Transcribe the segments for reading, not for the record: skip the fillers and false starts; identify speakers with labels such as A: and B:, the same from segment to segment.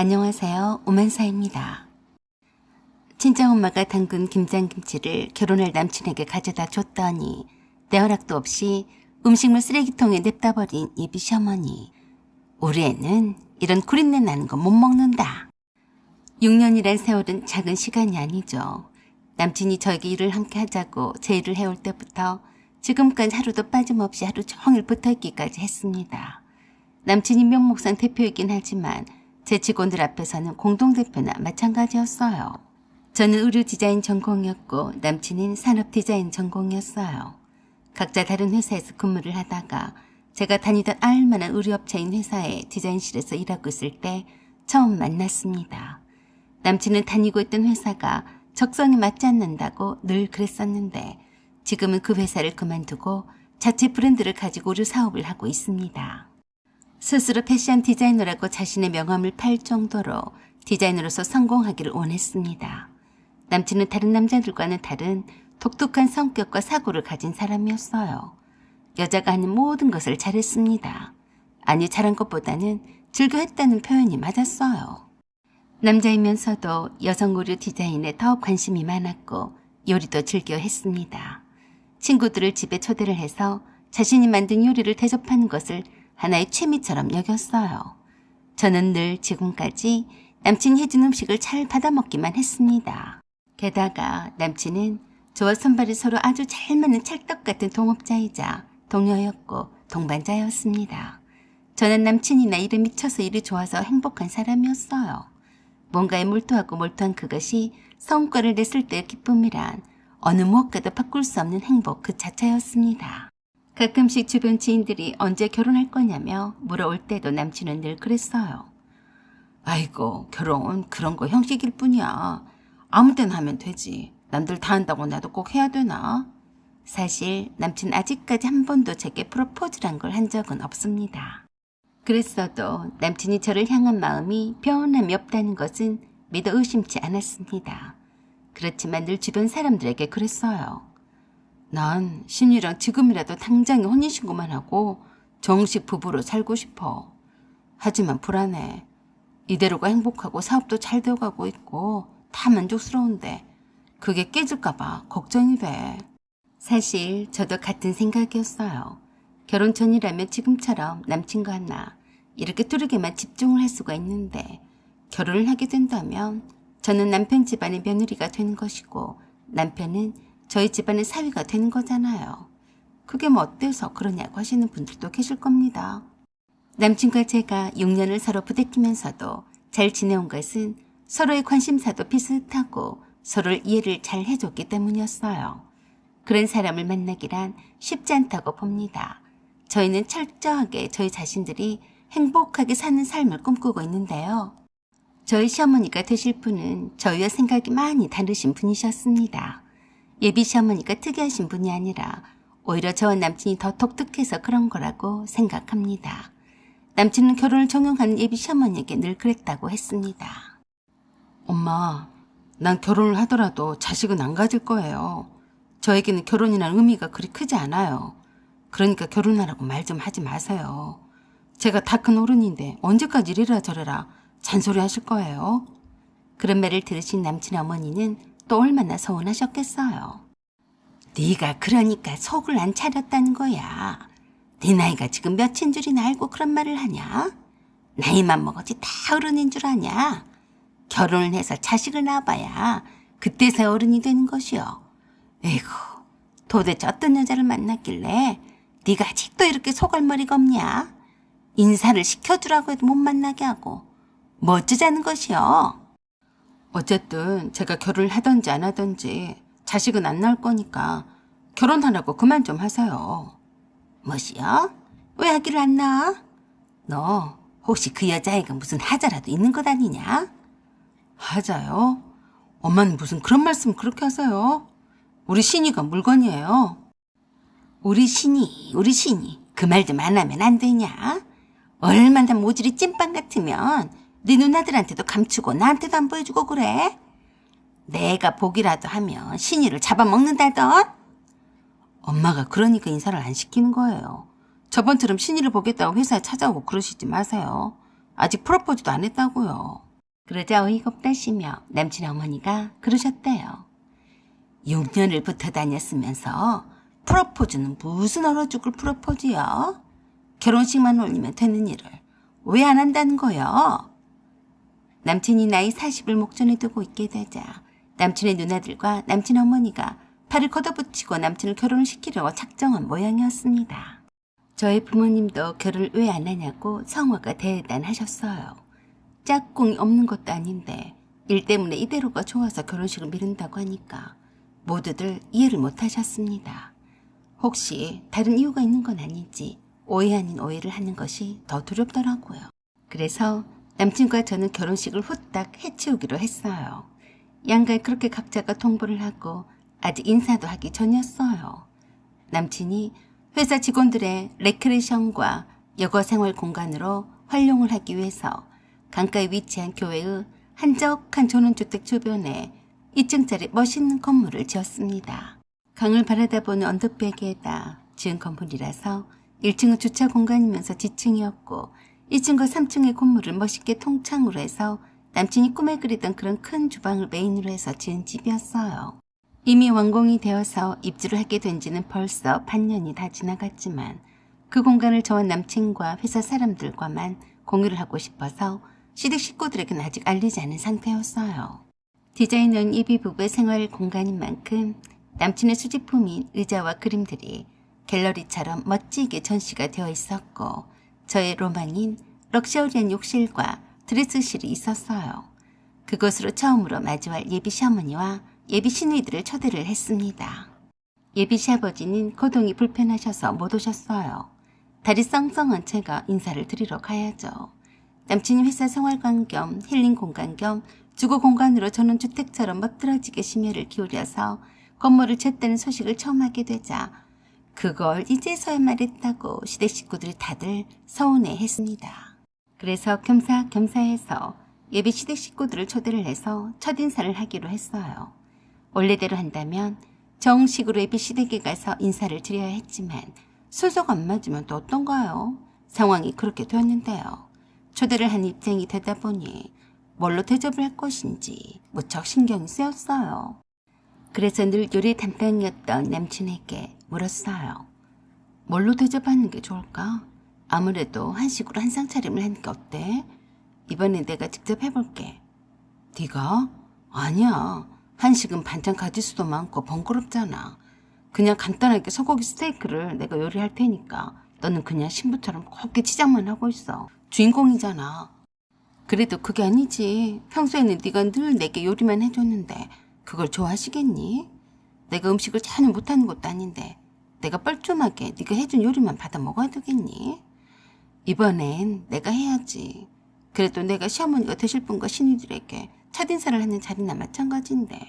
A: 안녕하세요. 오만사입니다. 친정엄마가 담근 김장김치를 결혼할 남친에게 가져다 줬더니 내 허락도 없이 음식물 쓰레기통에 냅다 버린 예비 시어머니. 우리 애는 이런 구린내 나는 거 못 먹는다. 6년이란 세월은 작은 시간이 아니죠. 남친이 저에게 일을 함께 하자고 제 일을 해올 때부터 지금까지 하루도 빠짐없이 하루 종일 붙어있기까지 했습니다. 남친이 명목상 대표이긴 하지만 제 직원들 앞에서는 공동대표나 마찬가지였어요. 저는 의류 디자인 전공이었고 남친은 산업 디자인 전공이었어요. 각자 다른 회사에서 근무를 하다가 제가 다니던 알만한 의류업체인 회사의 디자인실에서 일하고 있을 때 처음 만났습니다. 남친은 다니고 있던 회사가 적성에 맞지 않는다고 늘 그랬었는데 지금은 그 회사를 그만두고 자체 브랜드를 가지고 의류 사업을 하고 있습니다. 스스로 패션 디자이너라고 자신의 명함을 팔 정도로 디자이너로서 성공하기를 원했습니다. 남친은 다른 남자들과는 다른 독특한 성격과 사고를 가진 사람이었어요. 여자가 하는 모든 것을 잘했습니다. 아니, 잘한 것보다는 즐겨했다는 표현이 맞았어요. 남자이면서도 여성 의류 디자인에 더 관심이 많았고 요리도 즐겨 했습니다. 친구들을 집에 초대를 해서 자신이 만든 요리를 대접하는 것을 하나의 취미처럼 여겼어요. 저는 늘 지금까지 남친이 해준 음식을 잘 받아먹기만 했습니다. 게다가 남친은 저와 손발이 서로 아주 잘 맞는 찰떡 같은 동업자이자 동료였고 동반자였습니다. 저는 남친이나 일에 미쳐서 일이 좋아서 행복한 사람이었어요. 뭔가에 몰두한 그것이 성과를 냈을 때의 기쁨이란 어느 무엇과도 바꿀 수 없는 행복 그 자체였습니다. 가끔씩 주변 지인들이 언제 결혼할 거냐며 물어올 때도 남친은 늘 그랬어요. 아이고, 결혼 그런 거 형식일 뿐이야. 아무 때나 하면 되지. 남들 다 한다고 나도 꼭 해야 되나? 사실 남친 아직까지 한 번도 제게 프로포즈란 걸 한 적은 없습니다. 그랬어도 남친이 저를 향한 마음이 변함이 없다는 것은 믿어 의심치 않았습니다. 그렇지만 늘 주변 사람들에게 그랬어요. 난 신이랑 지금이라도 당장에 혼인신고만 하고 정식 부부로 살고 싶어. 하지만 불안해. 이대로가 행복하고 사업도 잘 되어가고 있고 다 만족스러운데 그게 깨질까봐 걱정이 돼. 사실 저도 같은 생각이었어요. 결혼 전이라면 지금처럼 남친과 하나 이렇게 뚜르게만 집중을 할 수가 있는데 결혼을 하게 된다면 저는 남편 집안의 며느리가 되는 것이고 남편은 저희 집안의 사위가 되는 거잖아요. 그게 뭐 어때서 그러냐고 하시는 분들도 계실 겁니다. 남친과 제가 6년을 서로 부대끼면서도 잘 지내온 것은 서로의 관심사도 비슷하고 서로를 이해를 잘 해줬기 때문이었어요. 그런 사람을 만나기란 쉽지 않다고 봅니다. 저희는 철저하게 저희 자신들이 행복하게 사는 삶을 꿈꾸고 있는데요. 저희 시어머니가 되실 분은 저희와 생각이 많이 다르신 분이셨습니다. 예비 시어머니가 특이하신 분이 아니라 오히려 저와 남친이 더 독특해서 그런 거라고 생각합니다. 남친은 결혼을 종용하는 예비 시어머니에게 늘 그랬다고 했습니다. 엄마, 난 결혼을 하더라도 자식은 안 가질 거예요. 저에게는 결혼이라는 의미가 그리 크지 않아요. 그러니까 결혼하라고 말 좀 하지 마세요. 제가 다 큰 어른인데 언제까지 이래라 저래라 잔소리 하실 거예요? 그런 말을 들으신 남친 어머니는 또 얼마나 서운하셨겠어요. 네가 그러니까 속을 안 차렸다는 거야. 네 나이가 지금 몇인 줄이나 알고 그런 말을 하냐? 나이만 먹었지 다 어른인 줄 아냐? 결혼을 해서 자식을 낳아봐야 그때서야 어른이 되는 것이요. 에이구, 도대체 어떤 여자를 만났길래 네가 아직도 이렇게 속알머리가 없냐? 인사를 시켜주라고 해도 못 만나게 하고 뭐 어쩌자는 것이요? 어쨌든 제가 결혼을 하든지 안 하든지 자식은 안 낳을 거니까 결혼하라고 그만 좀 하세요. 뭐시여? 왜 아기를 안 낳아? 너 혹시 그 여자애가 무슨 하자라도 있는 것 아니냐? 하자요? 엄마는 무슨 그런 말씀 그렇게 하세요? 우리 신이가 물건이에요. 우리 신이 그 말 좀 안 하면 안 되냐? 얼마나 모질이 찐빵 같으면 네 누나들한테도 감추고 나한테도 안 보여주고 그래? 내가 보기라도 하면 신이를 잡아먹는다던? 엄마가 그러니까 인사를 안 시키는 거예요. 저번처럼 신이를 보겠다고 회사에 찾아오고 그러시지 마세요. 아직 프로포즈도 안 했다고요. 그러자 어이가 없다시며 남친 어머니가 그러셨대요. 6년을 붙어 다녔으면서 프로포즈는 무슨 얼어 죽을 프로포즈야? 결혼식만 올리면 되는 일을 왜 안 한다는 거야? 남친이 나이 40을 목전에 두고 있게 되자 남친의 누나들과 남친 어머니가 팔을 걷어붙이고 남친을 결혼을 시키려고 작정한 모양이었습니다. 저희 부모님도 결혼을 왜 안 하냐고 성화가 대단하셨어요. 짝꿍이 없는 것도 아닌데 일 때문에 이대로가 좋아서 결혼식을 미룬다고 하니까 모두들 이해를 못하셨습니다. 혹시 다른 이유가 있는 건 아닌지 오해 아닌 오해를 하는 것이 더 두렵더라고요. 그래서 남친과 저는 결혼식을 후딱 해치우기로 했어요. 양가 그렇게 각자가 통보를 하고 아직 인사도 하기 전이었어요. 남친이 회사 직원들의 레크레이션과 여가생활 공간으로 활용을 하기 위해서 강가에 위치한 교회의 한적한 전원주택 주변에 2층짜리 멋있는 건물을 지었습니다. 강을 바라다보는 언덕배기에다 지은 건물이라서 1층은 주차 공간이면서 지층이었고 2층과 3층의 건물을 멋있게 통창으로 해서 남친이 꿈에 그리던 그런 큰 주방을 메인으로 해서 지은 집이었어요. 이미 완공이 되어서 입주를 하게 된 지는 벌써 반년이 다 지나갔지만 그 공간을 저와 남친과 회사 사람들과만 공유를 하고 싶어서 시댁 식구들에게는 아직 알리지 않은 상태였어요. 디자인은 예비 부부의 생활 공간인 만큼 남친의 수집품인 의자와 그림들이 갤러리처럼 멋지게 전시가 되어 있었고 저의 로망인 럭셔리한 욕실과 드레스실이 있었어요. 그곳으로 처음으로 마주할 예비 시어머니와 예비 시누이들을 초대를 했습니다. 예비 시아버지는 거동이 불편하셔서 못 오셨어요. 다리 썽썽한 채가 인사를 드리러 가야죠. 남친이 회사 생활관 겸 힐링 공간 겸 주거 공간으로 저는 주택처럼 멋들어지게 심혈을 기울여서 건물을 쳤다는 소식을 처음 하게 되자 그걸 이제서야 말했다고 시댁 식구들이 다들 서운해했습니다. 그래서 겸사겸사해서 예비 시댁 식구들을 초대를 해서 첫인사를 하기로 했어요. 원래대로 한다면 정식으로 예비 시댁에 가서 인사를 드려야 했지만 순서가 안 맞으면 또 어떤가요? 상황이 그렇게 되었는데요. 초대를 한 입장이 되다 보니 뭘로 대접을 할 것인지 무척 신경이 쓰였어요. 그래서 늘 요리 담당이었던 남친에게 물었어요. 뭘로 대접하는 게 좋을까? 아무래도 한식으로 한상 차림을 하는 게 어때? 이번엔 내가 직접 해볼게. 네가? 아니야. 한식은 반찬 가짓수도 많고 번거롭잖아. 그냥 간단하게 소고기 스테이크를 내가 요리할 테니까 너는 그냥 신부처럼 곱게 치장만 하고 있어. 주인공이잖아. 그래도 그게 아니지. 평소에는 네가 늘 내게 요리만 해줬는데 그걸 좋아하시겠니? 내가 음식을 전혀 못하는 것도 아닌데 내가 뻘쭘하게 네가 해준 요리만 받아 먹어야 되겠니? 이번엔 내가 해야지. 그래도 내가 시어머니가 되실 분과 신우들에게 첫인사를 하는 자리나 마찬가지인데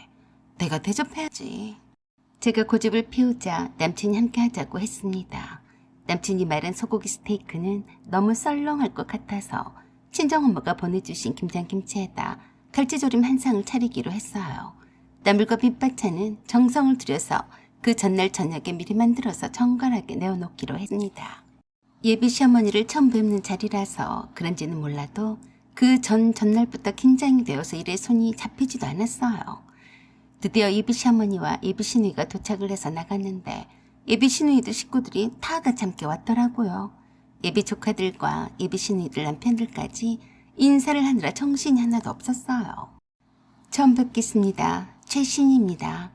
A: 내가 대접해야지. 제가 고집을 피우자 남친이 함께 하자고 했습니다. 남친이 말한 소고기 스테이크는 너무 썰렁할 것 같아서 친정엄마가 보내주신 김장김치에다 갈치조림 한 상을 차리기로 했어요. 나물과 밑반찬은 정성을 들여서 그 전날 저녁에 미리 만들어서 정갈하게 내어놓기로 했습니다. 예비 시어머니를 처음 뵙는 자리라서 그런지는 몰라도 그 전날부터 긴장이 되어서 일에 손이 잡히지도 않았어요. 드디어 예비 시어머니와 예비 시누이가 도착을 해서 나갔는데 예비 시누이들 식구들이 다 같이 함께 왔더라고요. 예비 조카들과 예비 시누이들 남편들까지 인사를 하느라 정신이 하나도 없었어요. 처음 뵙겠습니다. 최신입니다.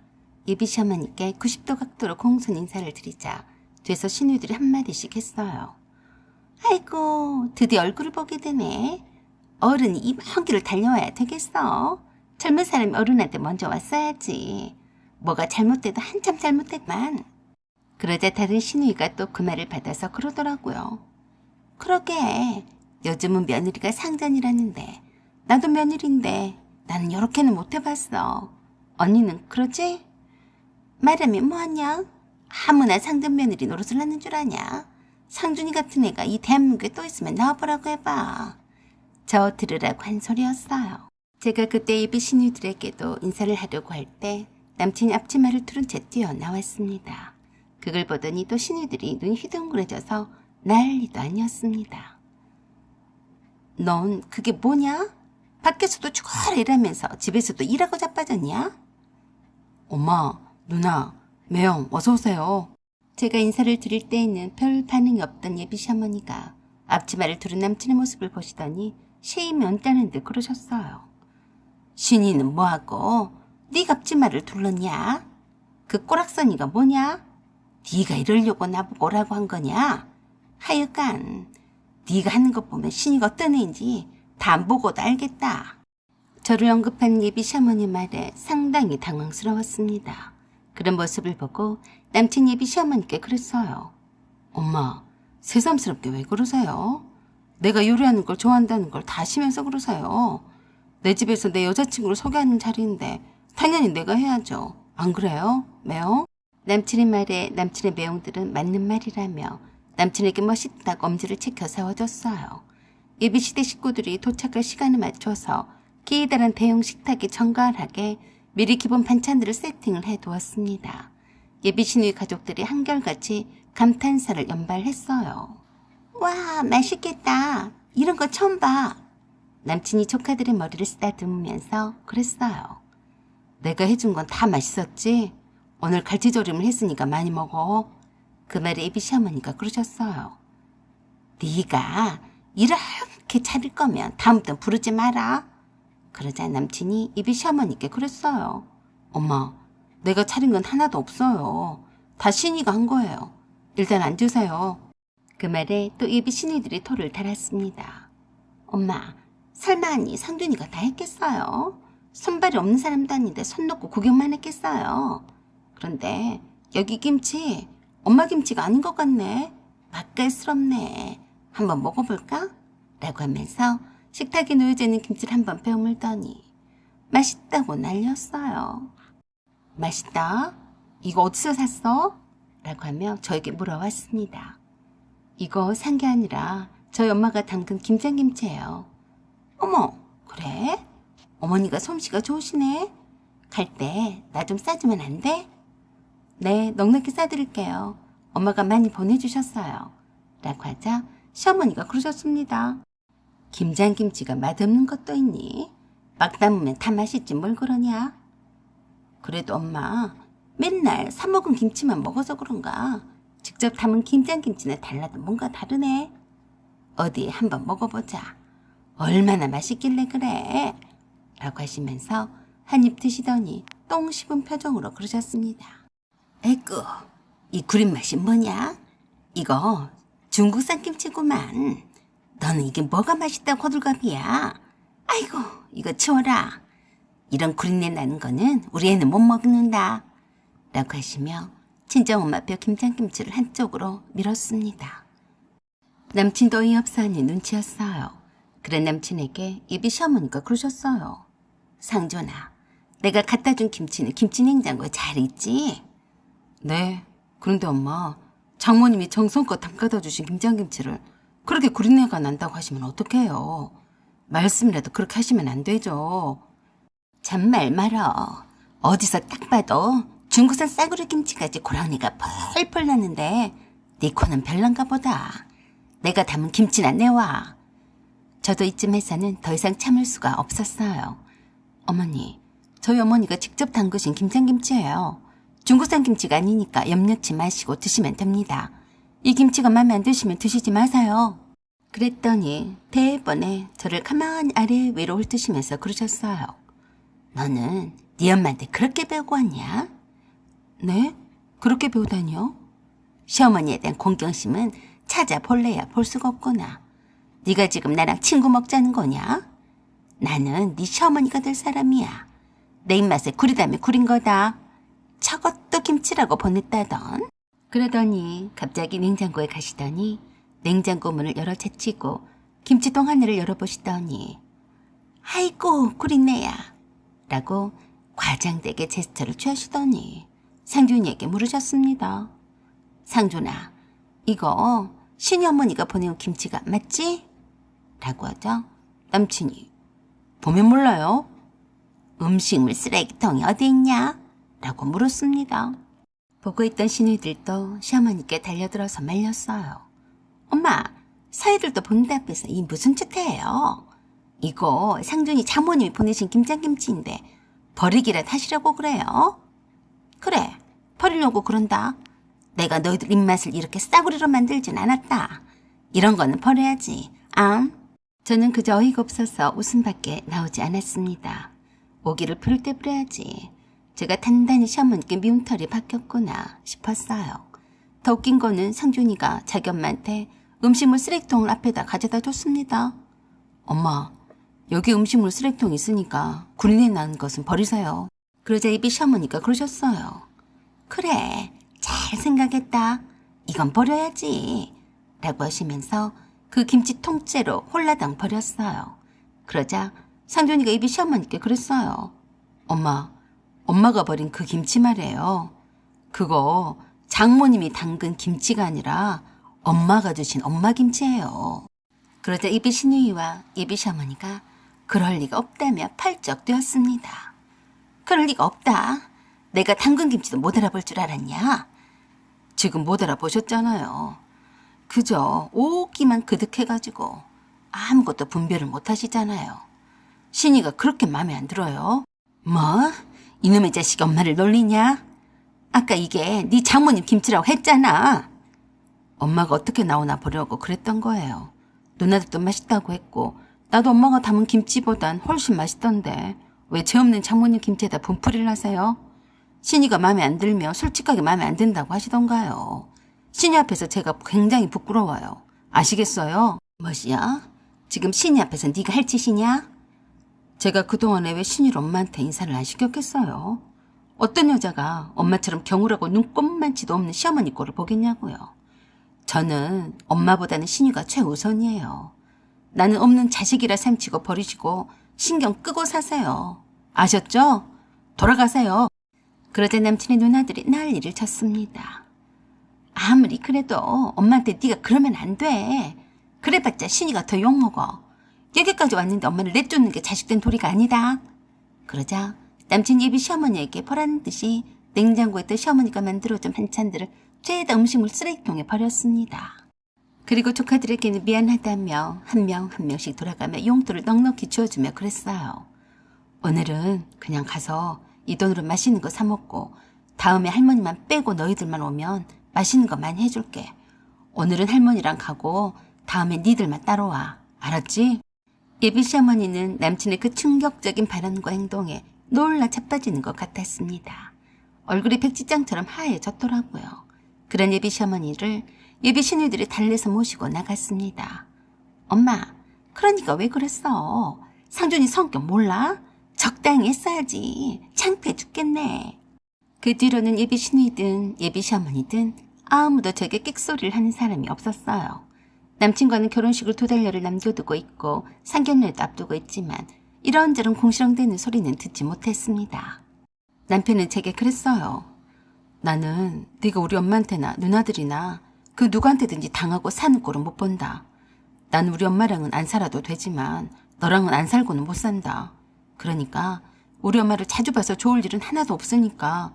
A: 예비 시어머니께 90도 각도로 공손 인사를 드리자 돼서 시누이들이 한마디씩 했어요. 아이고 드디어 얼굴을 보게 되네. 어른이 이 먼 길을 달려와야 되겠어. 젊은 사람이 어른한테 먼저 왔어야지. 뭐가 잘못돼도 한참 잘못됐만. 그러자 다른 시누이가 또 그 말을 받아서 그러더라고요. 그러게 요즘은 며느리가 상전이라는데 나도 며느리인데 나는 이렇게는 못 해봤어. 언니는 그러지? 말하면 뭐하냐? 아무나 상전 며느리 노릇을 하는 줄 아냐? 상준이 같은 애가 이 대한민국에 또 있으면 나와보라고 해봐. 저 들으라고 한 소리였어요. 제가 그때 예비 시누이들에게도 인사를 하려고 할 때 남친이 앞치마를 두른 채 뛰어나왔습니다. 그걸 보더니 또 시누이들이 눈이 휘둥그레져서 난리도 아니었습니다. 넌 그게 뭐냐? 밖에서도 죽어라 일하면서 집에서도 일하고 자빠졌냐? 엄마, 누나, 매형 어서 오세요. 제가 인사를 드릴 때에는 별 반응이 없던 예비 시어머니가 앞치마를 두른 남친의 모습을 보시더니 she임이 온다는 듯 그러셨어요. 신이는 뭐하고 네가 앞치마를 둘렀냐? 그 꼬락서니가 뭐냐? 네가 이러려고 나보고 오라고 한 거냐? 하여간 네가 하는 것 보면 신이가 어떤 애인지 다 안 보고도 알겠다. 저를 언급한 예비 시어머니 말에 상당히 당황스러웠습니다. 그런 모습을 보고 남친 예비 시어머니께 그랬어요. 엄마, 새삼스럽게 왜 그러세요? 내가 요리하는 걸 좋아한다는 걸 다 아시면서 그러세요. 내 집에서 내 여자친구를 소개하는 자리인데 당연히 내가 해야죠. 안 그래요? 매형? 남친의 말에 남친의 매형들은 맞는 말이라며 남친에게 멋있다고 엄지를 치켜 세워줬어요. 예비시대 식구들이 도착할 시간에 맞춰서 기다란 대형 식탁에 정갈하게 미리 기본 반찬들을 세팅을 해두었습니다. 예비신우의 가족들이 한결같이 감탄사를 연발했어요. 와, 맛있겠다. 이런 거 처음 봐. 남친이 조카들의 머리를 쓰다듬으면서 그랬어요. 내가 해준 건 다 맛있었지? 오늘 갈치조림을 했으니까 많이 먹어. 그 말에 예비 시어머니가 그러셨어요. 네가 이렇게 차릴 거면 다음부터 부르지 마라. 그러자 남친이 예비 시어머니께 그랬어요. 엄마, 내가 차린 건 하나도 없어요. 다 신이가 한 거예요. 일단 앉으세요. 그 말에 또 예비 신이들이 토를 달았습니다. 엄마, 설마 아니 상준이가 다 했겠어요? 손발이 없는 사람도 아닌데 손 놓고 구경만 했겠어요? 그런데 여기 김치 엄마 김치가 아닌 것 같네. 맛깔스럽네. 한번 먹어볼까? 라고 하면서 식탁에 놓여져 있는 김치를 한번 빼어물더니 맛있다고 난리였어요. 맛있다? 이거 어디서 샀어? 라고 하며 저에게 물어왔습니다. 이거 산 게 아니라 저희 엄마가 담근 김장김치예요. 어머, 그래? 어머니가 솜씨가 좋으시네. 갈 때 나 좀 싸주면 안 돼? 네, 넉넉히 싸드릴게요. 엄마가 많이 보내주셨어요. 라고 하자 시어머니가 그러셨습니다. 김장김치가 맛없는 것도 있니? 막 담으면 다 맛있지 뭘 그러냐? 그래도 엄마 맨날 사 먹은 김치만 먹어서 그런가? 직접 담은 김장김치는 달라도 뭔가 다르네. 어디 한번 먹어보자. 얼마나 맛있길래 그래? 라고 하시면서 한 입 드시더니 똥 씹은 표정으로 그러셨습니다. 에이구, 이 구린 맛이 뭐냐? 이거 중국산 김치구만. 너는 이게 뭐가 맛있다고 호들갑이야? 아이고, 이거 치워라. 이런 구린내 나는 거는 우리 애는 못 먹는다. 라고 하시며 친정엄마표 김장김치를 한쪽으로 밀었습니다. 남친도 어이없어 하는 눈치였어요. 그런 남친에게 예비 시어머니가 그러셨어요. 상준아, 내가 갖다 준 김치는 김치냉장고에 잘 있지? 네, 그런데 엄마, 장모님이 정성껏 담가다 주신 김장김치를 그렇게 구린내가 난다고 하시면 어떡해요? 말씀이라도 그렇게 하시면 안 되죠. 참말 말어. 어디서 딱 봐도 중국산 싸구려 김치까지 고랑내가 펄펄 났는데 네 코는 별난가 보다. 내가 담은 김치나 내와. 저도 이쯤에서는 더 이상 참을 수가 없었어요. 어머니, 저희 어머니가 직접 담그신 김장김치예요. 중국산 김치가 아니니까 염려치 마시고 드시면 됩니다. 이 김치가 마음에 안 드시면 드시지 마세요. 그랬더니 대번에 저를 가만히 아래 위로 훑으시면서 그러셨어요. 너는 네 엄마한테 그렇게 배우고 왔냐? 네? 그렇게 배우다니요? 시어머니에 대한 공경심은 찾아볼래야 볼 수가 없구나. 네가 지금 나랑 친구 먹자는 거냐? 나는 네 시어머니가 될 사람이야. 내 입맛에 구리다며 구린 거다. 저것도 김치라고 보냈다던. 그러더니 갑자기 냉장고에 가시더니 냉장고 문을 열어 제치고 김치통 하나를 열어보시더니 아이고 구린내야 라고 과장되게 제스처를 취하시더니 상준이에게 물으셨습니다. 상준아, 이거 신이 어머니가 보내온 김치가 맞지? 라고 하자 남친이 보면 몰라요. 음식물 쓰레기통이 어디 있냐? 라고 물었습니다. 보고 있던 시누이들도 시어머니께 달려들어서 말렸어요. 엄마, 사이들도 보는 앞에서 이 무슨 짓해요? 이거 상준이 장모님이 보내신 김장김치인데 버리기라 하시라고 그래요? 그래, 버리려고 그런다. 내가 너희들 입맛을 이렇게 싸구려로 만들진 않았다. 이런 거는 버려야지. 저는 그저 어이가 없어서 웃음밖에 나오지 않았습니다. 오기를 부를 때 부려야지. 제가 단단히 시어머니께 미움털이 박혔구나 싶었어요. 더 웃긴 거는 상준이가 자기 엄마한테 음식물 쓰레기통을 앞에다 가져다 줬습니다. 엄마, 여기 음식물 쓰레기통 있으니까 구린내 나는 것은 버리세요. 그러자 입이 시어머니가 그러셨어요. 그래, 잘 생각했다. 이건 버려야지. 라고 하시면서 그 김치 통째로 홀라당 버렸어요. 그러자 상준이가 입이 시어머니께 그랬어요. 엄마가 버린 그 김치 말이에요. 그거 장모님이 담근 김치가 아니라 엄마가 주신 엄마 김치예요. 그러자 입이 시누이와 입이 시어머니가 그럴 리가 없다며 팔쩍 뛰었습니다. 그럴 리가 없다. 내가 담근 김치도 못 알아볼 줄 알았냐? 지금 못 알아보셨잖아요. 그저 오기만 그득해가지고 아무것도 분별을 못 하시잖아요. 신이가 그렇게 마음에 안 들어요. 뭐? 이놈의 자식이 엄마를 놀리냐? 아까 이게 네 장모님 김치라고 했잖아. 엄마가 어떻게 나오나 보려고 그랬던 거예요. 누나들도 맛있다고 했고 나도 엄마가 담은 김치보단 훨씬 맛있던데 왜 죄 없는 장모님 김치에다 분풀이를 하세요? 신이가 마음에 안 들면 솔직하게 마음에 안 든다고 하시던가요. 신이 앞에서 제가 굉장히 부끄러워요. 아시겠어요? 뭐시야? 지금 신이 앞에서 네가 할 짓이냐? 제가 그동안에 왜 신이를 엄마한테 인사를 안 시켰겠어요? 어떤 여자가 엄마처럼 경우라고 눈꼽만치도 없는 시어머니 꼴을 보겠냐고요. 저는 엄마보다는 신이가 최우선이에요. 나는 없는 자식이라 셈치고 버리시고 신경 끄고 사세요. 아셨죠? 돌아가세요. 그러자 남친의 누나들이 난리를 쳤습니다. 아무리 그래도 엄마한테 네가 그러면 안 돼. 그래봤자 신이가 더 욕먹어. 여기까지 왔는데 엄마를 내쫓는 게 자식된 도리가 아니다. 그러자 남친 예비 시어머니에게 보란 듯이 냉장고에 있던 시어머니가 만들어준 반찬들을 죄다 음식물 쓰레기통에 버렸습니다. 그리고 조카들에게는 미안하다며 한 명 한 명씩 돌아가며 용돈을 넉넉히 주어주며 그랬어요. 오늘은 그냥 가서 이 돈으로 맛있는 거 사 먹고 다음에 할머니만 빼고 너희들만 오면 맛있는 거 많이 해줄게. 오늘은 할머니랑 가고 다음에 니들만 따라와. 알았지? 예비 시어머니는 남친의 그 충격적인 발언과 행동에 놀라 자빠지는 것 같았습니다. 얼굴이 백지장처럼 하얘졌더라고요. 그런 예비 시어머니를 예비 시누이들이 달래서 모시고 나갔습니다. 엄마, 그러니까 왜 그랬어? 상준이 성격 몰라? 적당히 했어야지. 창피해 죽겠네. 그 뒤로는 예비 시누이든 예비 시어머니든 아무도 제게 끽소리를 하는 사람이 없었어요. 남친과는 결혼식을 2달여를 남겨두고 있고 상견례도 앞두고 있지만 이런저런 공시렁대는 소리는 듣지 못했습니다. 남편은 제게 그랬어요. 나는 네가 우리 엄마한테나 누나들이나 그 누구한테든지 당하고 사는 꼴은 못 본다. 난 우리 엄마랑은 안 살아도 되지만 너랑은 안 살고는 못 산다. 그러니까 우리 엄마를 자주 봐서 좋을 일은 하나도 없으니까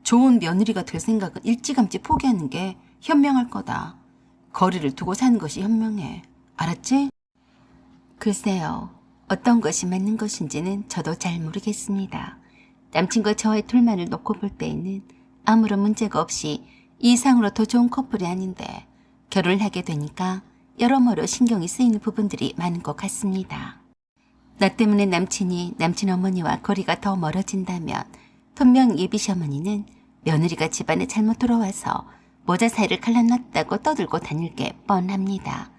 A: 좋은 며느리가 될 생각은 일찌감치 포기하는 게 현명할 거다. 거리를 두고 사는 것이 현명해. 알았지? 글쎄요. 어떤 것이 맞는 것인지는 저도 잘 모르겠습니다. 남친과 저의 둘만을 놓고 볼 때에는 아무런 문제가 없이 이상으로 더 좋은 커플이 아닌데 결혼을 하게 되니까 여러모로 신경이 쓰이는 부분들이 많은 것 같습니다. 나 때문에 남친 어머니와 거리가 더 멀어진다면 분명 예비 시어머니는 며느리가 집안에 잘못 들어와서 모자 사이를 갈라놨다고 떠들고 다닐 게 뻔합니다.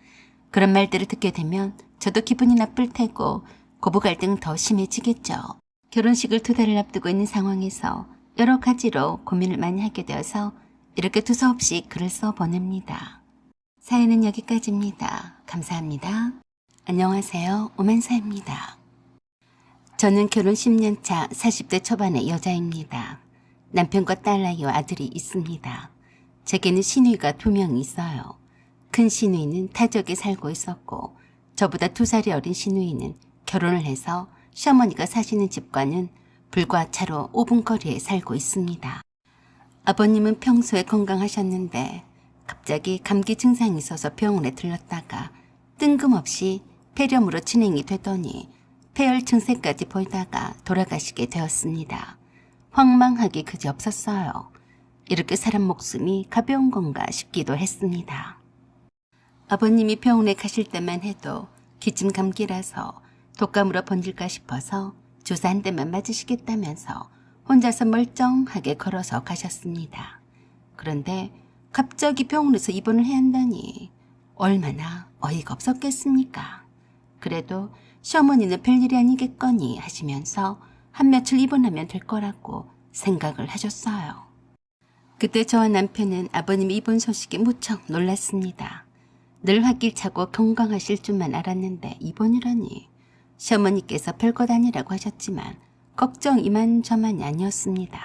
A: 그런 말들을 듣게 되면 저도 기분이 나쁠 테고 고부 갈등 더 심해지겠죠. 결혼식을 2달을 앞두고 있는 상황에서 여러 가지로 고민을 많이 하게 되어서 이렇게 두서없이 글을 써보냅니다. 사연은 여기까지입니다. 감사합니다. 안녕하세요. 오만사입니다. 저는 결혼 10년 차 40대 초반의 여자입니다. 남편과 딸아이와 아들이 있습니다. 제게는 시누이가 2명이 있어요. 큰 시누이는 타지역에 살고 있었고 저보다 2살이 어린 시누이는 결혼을 해서 시어머니가 사시는 집과는 불과 차로 5분 거리에 살고 있습니다. 아버님은 평소에 건강하셨는데 갑자기 감기 증상이 있어서 병원에 들렀다가 뜬금없이 폐렴으로 진행이 되더니 폐혈 증세까지 보이다가 돌아가시게 되었습니다. 황망하기 그지없었어요. 이렇게 사람 목숨이 가벼운 건가 싶기도 했습니다. 아버님이 병원에 가실 때만 해도 기침 감기라서 독감으로 번질까 싶어서 주사 한 대만 맞으시겠다면서 혼자서 멀쩡하게 걸어서 가셨습니다. 그런데 갑자기 병원에서 입원을 해야 한다니 얼마나 어이가 없었겠습니까? 그래도 시어머니는 별일이 아니겠거니 하시면서 한 며칠 입원하면 될 거라고 생각을 하셨어요. 그때 저와 남편은 아버님의 입원 소식에 무척 놀랐습니다. 늘 활기차고 건강하실 줄만 알았는데 입원이라니. 시어머니께서 별것 아니라고 하셨지만 걱정 이만저만이 아니었습니다.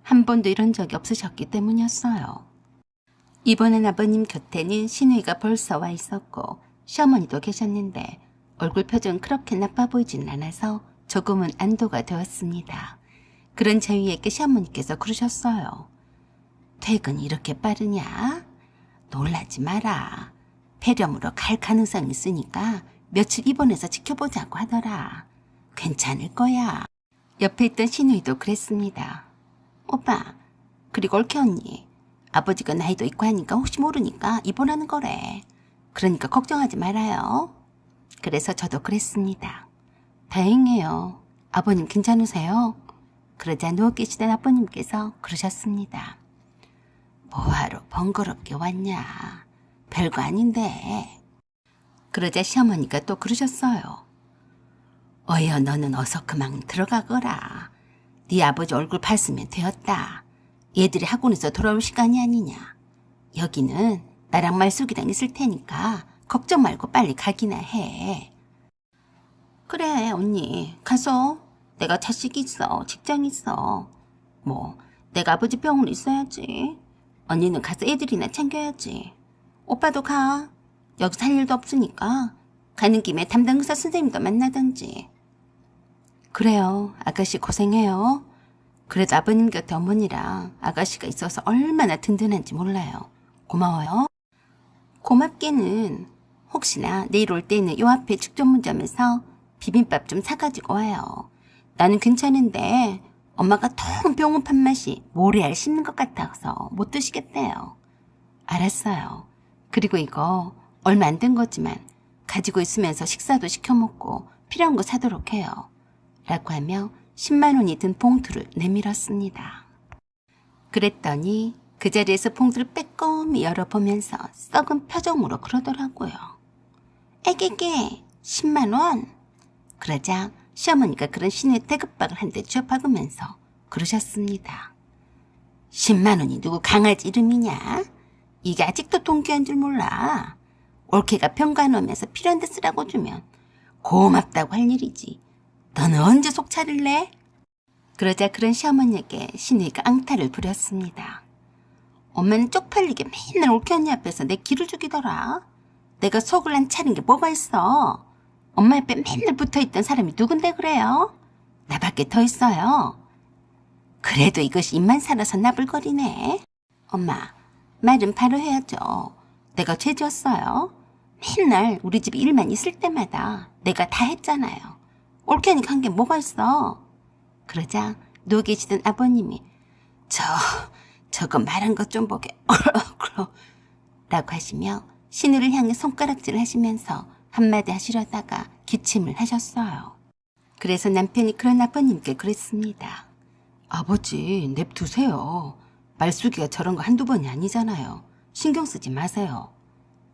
A: 한 번도 이런 적이 없으셨기 때문이었어요. 입원한 아버님 곁에는 시누이가 벌써 와 있었고 시어머니도 계셨는데 얼굴 표정 그렇게 나빠 보이진 않아서 조금은 안도가 되었습니다. 그런 저희에게 시어머니께서 그러셨어요. 퇴근이 이렇게 빠르냐? 놀라지 마라. 폐렴으로 갈 가능성이 있으니까 며칠 입원해서 지켜보자고 하더라. 괜찮을 거야. 옆에 있던 시누이도 그랬습니다. 오빠, 그리고 올케 언니. 아버지가 나이도 있고 하니까 혹시 모르니까 입원하는 거래. 그러니까 걱정하지 말아요. 그래서 저도 그랬습니다. 다행이에요. 아버님 괜찮으세요? 그러자 누워 계시던 아버님께서 그러셨습니다. 뭐하러 번거롭게 왔냐. 별거 아닌데. 그러자 시어머니가 또 그러셨어요. 어여 너는 어서 그만 들어가거라. 네 아버지 얼굴 봤으면 되었다. 얘들이 학원에서 돌아올 시간이 아니냐. 여기는 나랑 말숙이랑 있을 테니까 걱정 말고 빨리 가기나 해. 그래 언니 가서. 내가 자식 있어. 직장 있어. 뭐 내가 아버지 병원 있어야지. 언니는 가서 애들이나 챙겨야지. 오빠도 가. 여기서 할 일도 없으니까 가는 김에 담당 의사 선생님도 만나든지. 그래요. 아가씨 고생해요. 그래도 아버님 곁에 어머니랑 아가씨가 있어서 얼마나 든든한지 몰라요. 고마워요. 고맙게는 혹시나 내일 올 때는 요 앞에 축전문점에서 비빔밥 좀 사가지고 와요. 나는 괜찮은데 엄마가 통 병원판 맛이 모래알 씹는 것 같아서 못 드시겠대요. 알았어요. 그리고 이거 얼마 안 된 거지만 가지고 있으면서 식사도 시켜 먹고 필요한 거 사도록 해요. 라고 하며 10만 원이 든 봉투를 내밀었습니다. 그랬더니 그 자리에서 봉투를 빼꼼히 열어보면서 썩은 표정으로 그러더라고요. 애기게 10만 원? 그러자 시어머니가 그런 신의 대급박을 한 대 쥐어박으면서 그러셨습니다. 10만 원이 누구 강아지 이름이냐? 이게 아직도 동기한 줄 몰라. 올케가 병간 오면서 필요한 데 쓰라고 주면 고맙다고 할 일이지. 너는 언제 속 차릴래? 그러자 그런 시어머니에게 시누이가 앙탈을 부렸습니다. 엄마는 쪽팔리게 맨날 올케 언니 앞에서 내 기를 죽이더라. 내가 속을 안 차린 게 뭐가 있어. 엄마 옆에 맨날 붙어있던 사람이 누군데 그래요? 나밖에 더 있어요. 그래도 이것이 입만 살아서 나불거리네. 엄마, 말은 바로 해야죠. 내가 죄 지었어요. 맨날 우리 집 일만 있을 때마다 내가 다 했잖아요. 옳게 하니까 한 게 뭐가 있어. 그러자 누워 계시던 아버님이 저거 말한 것 좀 보게 라고 하시며 시누를 향해 손가락질을 하시면서 한마디 하시려다가 기침을 하셨어요. 그래서 남편이 그런 아버님께 그랬습니다. 아버지 냅두세요. 말숙이가 저런 거 한두 번이 아니잖아요. 신경 쓰지 마세요.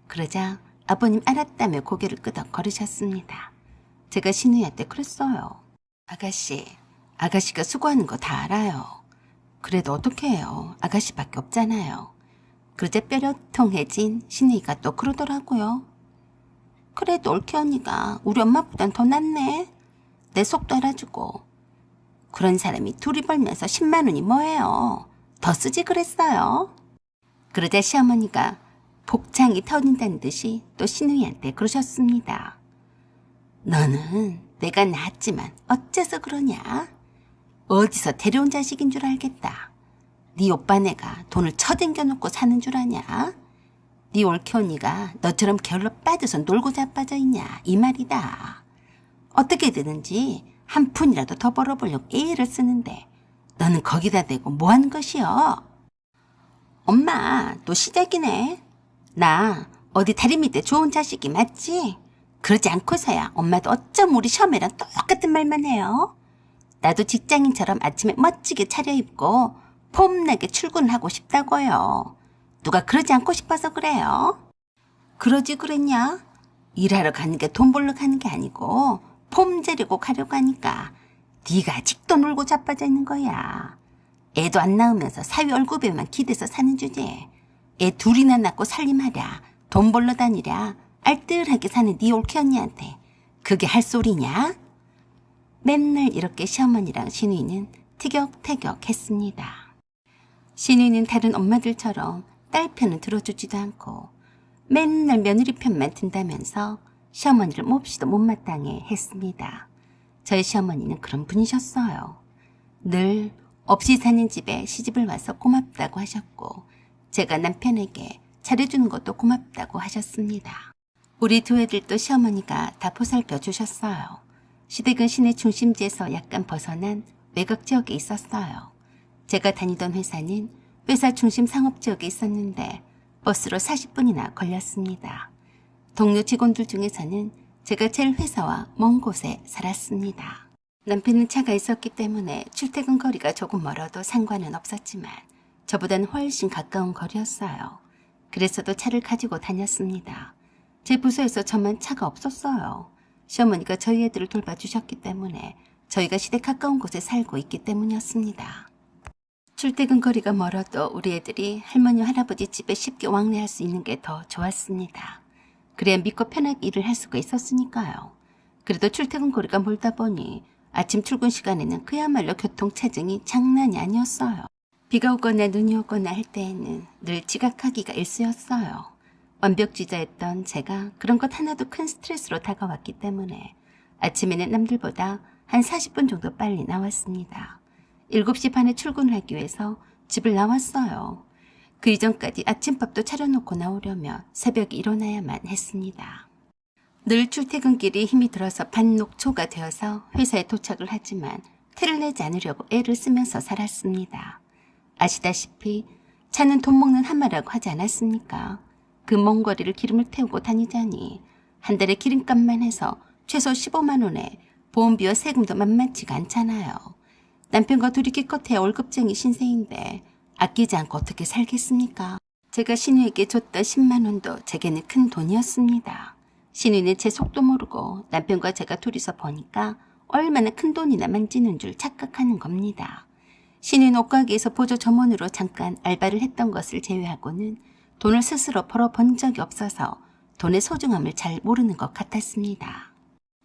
A: 그러자 아버님 알았다며 고개를 끄덕거리셨습니다. 제가 시누이한테 그랬어요. 아가씨가 수고하는 거 다 알아요. 그래도 어떻게 해요. 아가씨밖에 없잖아요. 그러자 뾰렷통해진 시누이가 또 그러더라고요. 그래도 올케 언니가 우리 엄마보단 더 낫네. 내 속도 알아주고. 그런 사람이 둘이 벌면서 10만 원이 뭐예요. 더 쓰지 그랬어요. 그러자 시어머니가 복창이 터진다는 듯이 또 시누이한테 그러셨습니다. 너는 내가 낳았지만 어째서 그러냐? 어디서 데려온 자식인 줄 알겠다. 네 오빠네가 돈을 쳐댕겨 놓고 사는 줄 아냐? 네 올케 언니가 너처럼 게을러 빠져서 놀고 자빠져 있냐 이 말이다. 어떻게 되든지 한 푼이라도 더 벌어보려고 애를 쓰는데 너는 거기다 대고 뭐 하는 것이여? 엄마 또 시작이네. 나 어디 다리 밑에 좋은 자식이 맞지? 그러지 않고서야 엄마도 어쩜 우리 셔매랑 똑같은 말만 해요. 나도 직장인처럼 아침에 멋지게 차려입고 폼나게 출근을 하고 싶다고요. 누가 그러지 않고 싶어서 그래요? 그러지 그랬냐? 일하러 가는 게 돈 벌러 가는 게 아니고 폼 재려고 가려고 하니까 네가 아직도 놀고 자빠져 있는 거야. 애도 안 낳으면서 사위 월급에만 기대서 사는 주제. 애 둘이나 낳고 살림하랴 돈 벌러 다니랴 알뜰하게 사는 네 올케 언니한테 그게 할 소리냐? 맨날 이렇게 시어머니랑 신우이는 티격태격 했습니다. 신우이는 다른 엄마들처럼 딸 편은 들어주지도 않고 맨날 며느리 편만 든다면서 시어머니를 몹시도 못마땅해 했습니다. 저희 시어머니는 그런 분이셨어요. 늘 없이 사는 집에 시집을 와서 고맙다고 하셨고 제가 남편에게 잘해주는 것도 고맙다고 하셨습니다. 우리 두 애들도 시어머니가 다 보살펴 주셨어요. 시댁은 시내 중심지에서 약간 벗어난 외곽 지역에 있었어요. 제가 다니던 회사는 회사 중심 상업지역에 있었는데 버스로 40분이나 걸렸습니다. 동료 직원들 중에서는 제가 제일 회사와 먼 곳에 살았습니다. 남편은 차가 있었기 때문에 출퇴근 거리가 조금 멀어도 상관은 없었지만 저보다는 훨씬 가까운 거리였어요. 그래서도 차를 가지고 다녔습니다. 제 부서에서 저만 차가 없었어요. 시어머니가 저희 애들을 돌봐주셨기 때문에 저희가 시댁 가까운 곳에 살고 있기 때문이었습니다. 출퇴근 거리가 멀어도 우리 애들이 할머니 할아버지 집에 쉽게 왕래할 수 있는 게 더 좋았습니다. 그래야 믿고 편하게 일을 할 수가 있었으니까요. 그래도 출퇴근 거리가 멀다 보니 아침 출근 시간에는 그야말로 교통체증이 장난이 아니었어요. 비가 오거나 눈이 오거나 할 때에는 늘 지각하기가 일쑤였어요. 완벽주의자였던 제가 그런 것 하나도 큰 스트레스로 다가왔기 때문에 아침에는 남들보다 한 40분 정도 빨리 나왔습니다. 7시 반에 출근을 하기 위해서 집을 나왔어요. 그 이전까지 아침밥도 차려놓고 나오려면 새벽에 일어나야만 했습니다. 늘 출퇴근길이 힘이 들어서 반녹초가 되어서 회사에 도착을 하지만 티를 내지 않으려고 애를 쓰면서 살았습니다. 아시다시피 차는 돈 먹는 하마라고 하지 않았습니까? 그 먼 거리를 기름을 태우고 다니자니 한 달에 기름값만 해서 최소 15만 원에 보험비와 세금도 만만치가 않잖아요. 남편과 둘이 기껏해야 월급쟁이 신세인데 아끼지 않고 어떻게 살겠습니까? 제가 신우에게 줬던 10만 원도 제게는 큰 돈이었습니다. 신우는 제 속도 모르고 남편과 제가 둘이서 보니까 얼마나 큰 돈이나 만지는 줄 착각하는 겁니다. 신우는 옷가게에서 보조 점원으로 잠깐 알바를 했던 것을 제외하고는 돈을 스스로 벌어본 적이 없어서 돈의 소중함을 잘 모르는 것 같았습니다.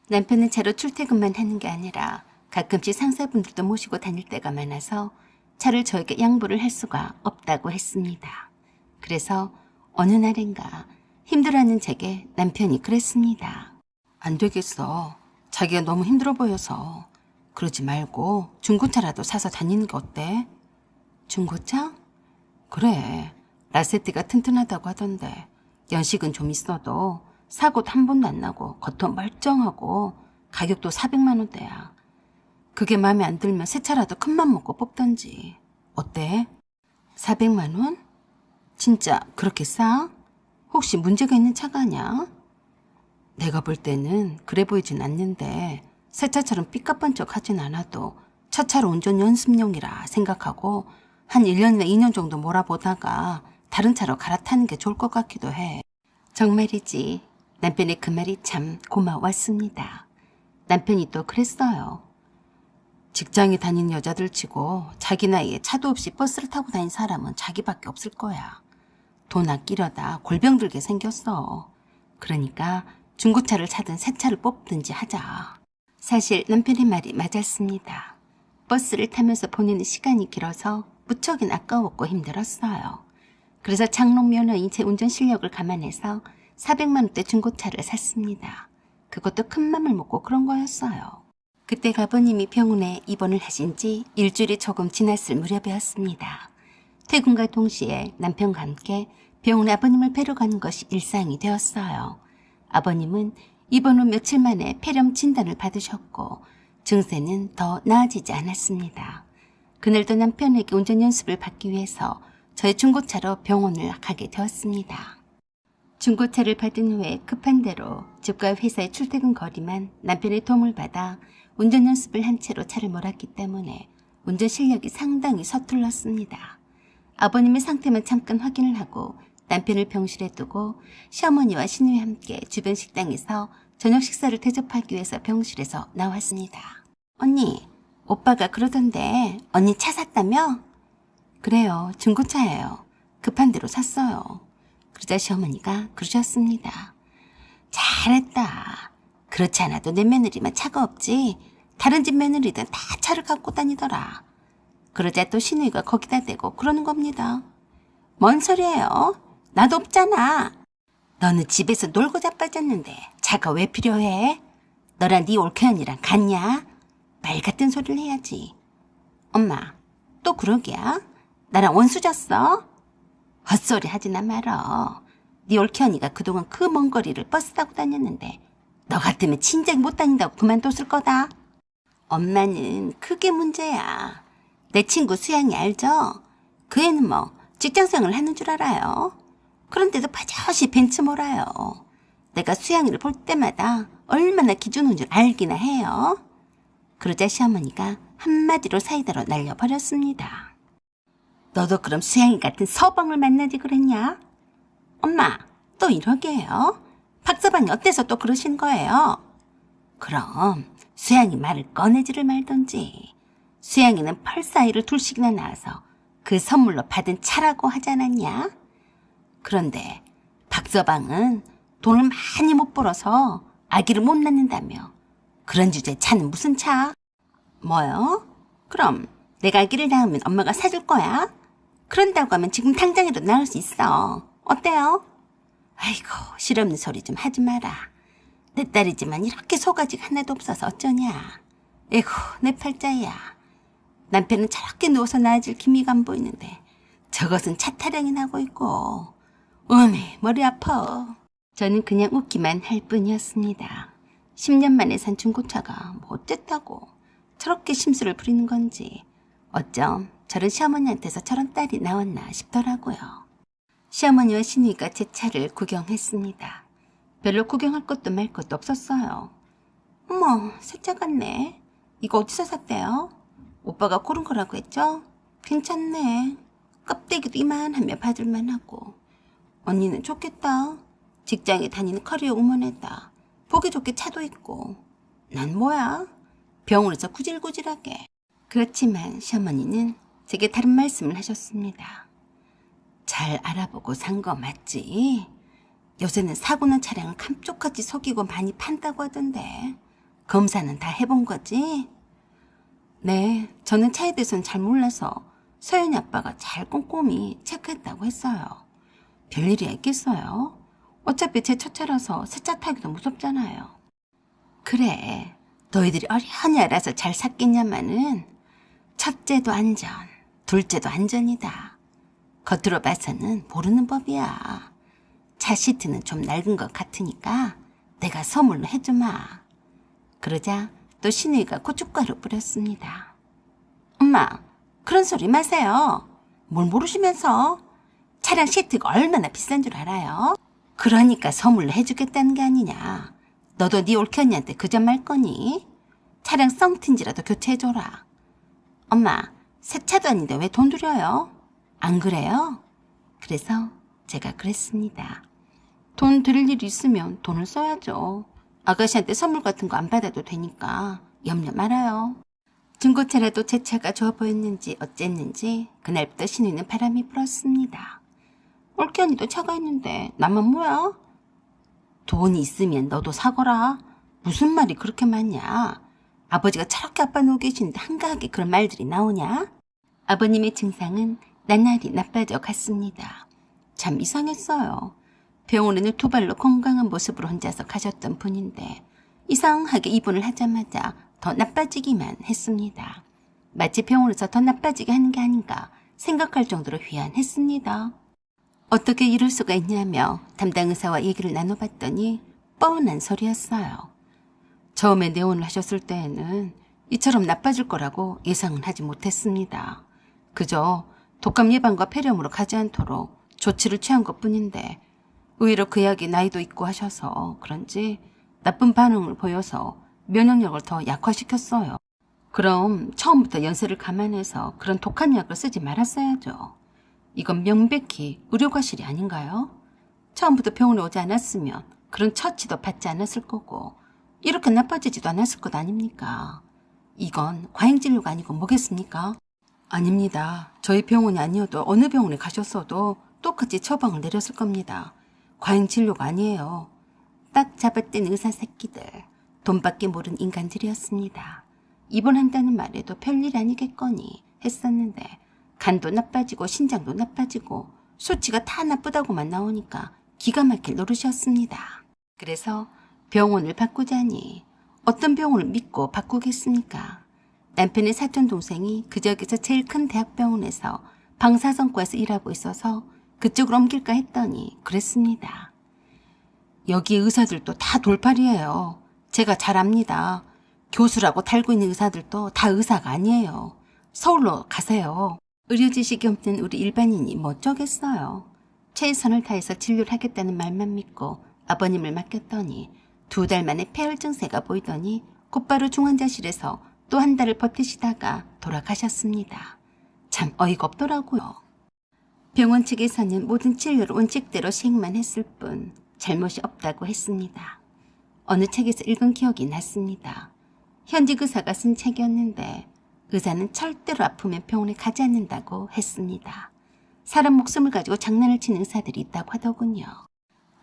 A: 남편은 차로 출퇴근만 하는 게 아니라 가끔씩 상사분들도 모시고 다닐 때가 많아서 차를 저에게 양보를 할 수가 없다고 했습니다. 그래서 어느 날인가 힘들어하는 제게 남편이 그랬습니다. 안 되겠어. 자기가 너무 힘들어 보여서. 그러지 말고 중고차라도 사서 다니는 게 어때? 중고차? 그래. 라세티가 튼튼하다고 하던데 연식은 좀 있어도 사고도 한 번도 안 나고 겉은 멀쩡하고 가격도 400만 원대야. 그게 마음에 안 들면 새 차라도 큰맘 먹고 뽑던지. 어때? 400만 원? 진짜 그렇게 싸? 혹시 문제가 있는 차가 아냐? 내가 볼 때는 그래 보이진 않는데 새 차처럼 삐까뻔쩍하진 않아도 차차로 운전 연습용이라 생각하고 한 1년이나 2년 정도 몰아보다가 다른 차로 갈아타는 게 좋을 것 같기도 해. 정말이지. 남편의 그 말이 참 고마웠습니다. 남편이 또 그랬어요. 직장에 다니는 여자들 치고 자기 나이에 차도 없이 버스를 타고 다닌 사람은 자기밖에 없을 거야. 돈 아끼려다 골병 들게 생겼어. 그러니까 중고차를 사든 새 차를 뽑든지 하자. 사실 남편의 말이 맞았습니다. 버스를 타면서 보내는 시간이 길어서 무척인 아까웠고 힘들었어요. 그래서 장롱 면허인 제 운전 실력을 감안해서 400만 원대 중고차를 샀습니다. 그것도 큰 맘을 먹고 그런 거였어요. 그때 가부님이 병원에 입원을 하신 지 일주일이 조금 지났을 무렵이었습니다. 퇴근과 동시에 남편과 함께 병원에 아버님을 뵈러 가는 것이 일상이 되었어요. 아버님은 입원 후 며칠 만에 폐렴 진단을 받으셨고 증세는 더 나아지지 않았습니다. 그날도 남편에게 운전 연습을 받기 위해서 저의 중고차로 병원을 가게 되었습니다. 중고차를 받은 후에 급한 대로 집과 회사의 출퇴근 거리만 남편의 도움을 받아 운전 연습을 한 채로 차를 몰았기 때문에 운전 실력이 상당히 서툴렀습니다. 아버님의 상태만 잠깐 확인을 하고 남편을 병실에 두고 시어머니와 시누이와 함께 주변 식당에서 저녁 식사를 대접하기 위해서 병실에서 나왔습니다. 언니, 오빠가 그러던데 언니 차 샀다며? 그래요, 중고차예요. 급한 대로 샀어요. 그러자 시어머니가 그러셨습니다. 잘했다. 그렇지 않아도 내 며느리만 차가 없지 다른 집 며느리든 다 차를 갖고 다니더라. 그러자 또 시누이가 거기다 대고 그러는 겁니다. 뭔 소리예요? 나도 없잖아. 너는 집에서 놀고 자빠졌는데 차가 왜 필요해? 너랑 네 올케언니랑 같냐? 말 같은 소리를 해야지. 엄마, 또 그러기야? 나랑 원수 졌어? 헛소리 하지나 말어. 네 올케언니가 그동안 그 먼 거리를 버스 타고 다녔는데 너 같으면 진작 못 다닌다고 그만뒀을 거다. 엄마는 그게 문제야. 내 친구 수양이 알죠? 그 애는 뭐 직장생활을 하는 줄 알아요. 그런데도 버젓이 벤츠 몰아요. 내가 수양이를 볼 때마다 얼마나 기준인 줄 알기나 해요. 그러자 시어머니가 한마디로 사이다로 날려버렸습니다. 너도 그럼 수양이 같은 서방을 만나지 그랬냐? 엄마, 또 이러게요? 박서방이 어때서 또 그러신 거예요? 그럼 수양이 말을 꺼내지를 말던지. 수양이는 펄사이를 둘씩이나 낳아서 그 선물로 받은 차라고 하지 않았냐? 그런데 박서방은 돈을 많이 못 벌어서 아기를 못 낳는다며. 그런 주제에 차는 무슨 차? 뭐요? 그럼 내가 아기를 낳으면 엄마가 사줄 거야? 그런다고 하면 지금 당장이라도 낳을 수 있어. 어때요? 아이고, 실없는 소리 좀 하지 마라. 내 딸이지만 이렇게 소가지가 하나도 없어서 어쩌냐. 에이구, 내 팔자야. 남편은 저렇게 누워서 나아질 기미가 안 보이는데 저것은 차 타령이 나고 있고. 어메, 머리 아파. 저는 그냥 웃기만 할 뿐이었습니다. 10년 만에 산 중고차가 뭐 어쨌다고 저렇게 심술을 부리는 건지 어쩜 저런 시어머니한테서 저런 딸이 나왔나 싶더라고요. 시어머니와 시누이가 제 차를 구경했습니다. 별로 구경할 것도 말 것도 없었어요. 어머, 새 차 같네. 이거 어디서 샀대요? 오빠가 고른 거라고 했죠? 괜찮네. 껍데기도 이만하면 받을만하고. 언니는 좋겠다. 직장에 다니는 커리어 우먼에다 보기 좋게 차도 있고. 난 뭐야? 병원에서 구질구질하게. 그렇지만 시어머니는 제게 다른 말씀을 하셨습니다. 잘 알아보고 산 거 맞지? 요새는 사고난 차량을 감쪽같이 속이고 많이 판다고 하던데 검사는 다 해본 거지? 네, 저는 차에 대해서는 잘 몰라서 서연이 아빠가 잘 꼼꼼히 체크했다고 했어요. 별일이 있겠어요? 어차피 제 첫 차라서 새 차 타기도 무섭잖아요. 그래, 너희들이 어련히 알아서 잘 샀겠냐마는 첫째도 안전, 둘째도 안전이다. 겉으로 봐서는 모르는 법이야. 차 시트는 좀 낡은 것 같으니까 내가 선물로 해주마. 그러자 또 시누이가 고춧가루 뿌렸습니다. 엄마, 그런 소리 마세요. 뭘 모르시면서. 차량 시트가 얼마나 비싼 줄 알아요? 그러니까 선물로 해주겠다는 게 아니냐. 너도 네 올케언니한테 그 점 말 거니? 차량 썩튼지라도 교체해줘라. 엄마, 새 차도 아닌데 왜 돈 들여요? 안 그래요? 그래서 제가 그랬습니다. 돈 드릴 일이 있으면 돈을 써야죠. 아가씨한테 선물 같은 거 안 받아도 되니까 염려 말아요. 중고차라도 제 차가 좋아 보였는지 어쨌는지 그날부터 시누이는 바람이 불었습니다. 올케언니도 차가 있는데 나만 뭐야? 돈이 있으면 너도 사거라. 무슨 말이 그렇게 많냐? 아버지가 저렇게 아빠 놓고 계시는데 한가하게 그런 말들이 나오냐? 아버님의 증상은 나날이 나빠져 갔습니다. 참 이상했어요. 병원에는 두 발로 건강한 모습으로 혼자서 가셨던 분인데 이상하게 입원을 하자마자 더 나빠지기만 했습니다. 마치 병원에서 더 나빠지게 하는 게 아닌가 생각할 정도로 희한했습니다. 어떻게 이럴 수가 있냐며 담당 의사와 얘기를 나눠봤더니 뻔한 소리였어요. 처음에 내원을 하셨을 때에는 이처럼 나빠질 거라고 예상은 하지 못했습니다. 그저 독감 예방과 폐렴으로 가지 않도록 조치를 취한 것뿐인데 의외로 그 약이 나이도 있고 하셔서 그런지 나쁜 반응을 보여서 면역력을 더 약화시켰어요. 그럼 처음부터 연세를 감안해서 그런 독한 약을 쓰지 말았어야죠. 이건 명백히 의료과실이 아닌가요? 처음부터 병원에 오지 않았으면 그런 처치도 받지 않았을 거고 이렇게 나빠지지도 않았을 것 아닙니까? 이건 과잉진료가 아니고 뭐겠습니까? 아닙니다. 저희 병원이 아니어도 어느 병원에 가셨어도 똑같이 처방을 내렸을 겁니다. 과잉진료가 아니에요. 딱 잡아댄 의사 새끼들, 돈밖에 모르는 인간들이었습니다. 입원한다는 말에도 별일 아니겠거니 했었는데 간도 나빠지고 신장도 나빠지고 수치가 다 나쁘다고만 나오니까 기가 막힐 노릇이었습니다. 그래서 병원을 바꾸자니 어떤 병원을 믿고 바꾸겠습니까? 남편의 사촌동생이 그 지역에서 제일 큰 대학병원에서 방사선과에서 일하고 있어서 그쪽으로 옮길까 했더니 그랬습니다. 여기 의사들도 다 돌팔이에요. 제가 잘 압니다. 교수라고 달고 있는 의사들도 다 의사가 아니에요. 서울로 가세요. 의료 지식이 없는 우리 일반인이 뭐 어쩌겠어요. 최선을 다해서 진료를 하겠다는 말만 믿고 아버님을 맡겼더니 2달 만에 폐혈 증세가 보이더니 곧바로 중환자실에서 또 한 달을 버티시다가 돌아가셨습니다. 참 어이가 없더라고요. 병원 측에서는 모든 진료를 원칙대로 시행만 했을 뿐 잘못이 없다고 했습니다. 어느 책에서 읽은 기억이 났습니다. 현직 의사가 쓴 책이었는데 의사는 절대로 아프면 병원에 가지 않는다고 했습니다. 사람 목숨을 가지고 장난을 치는 의사들이 있다고 하더군요.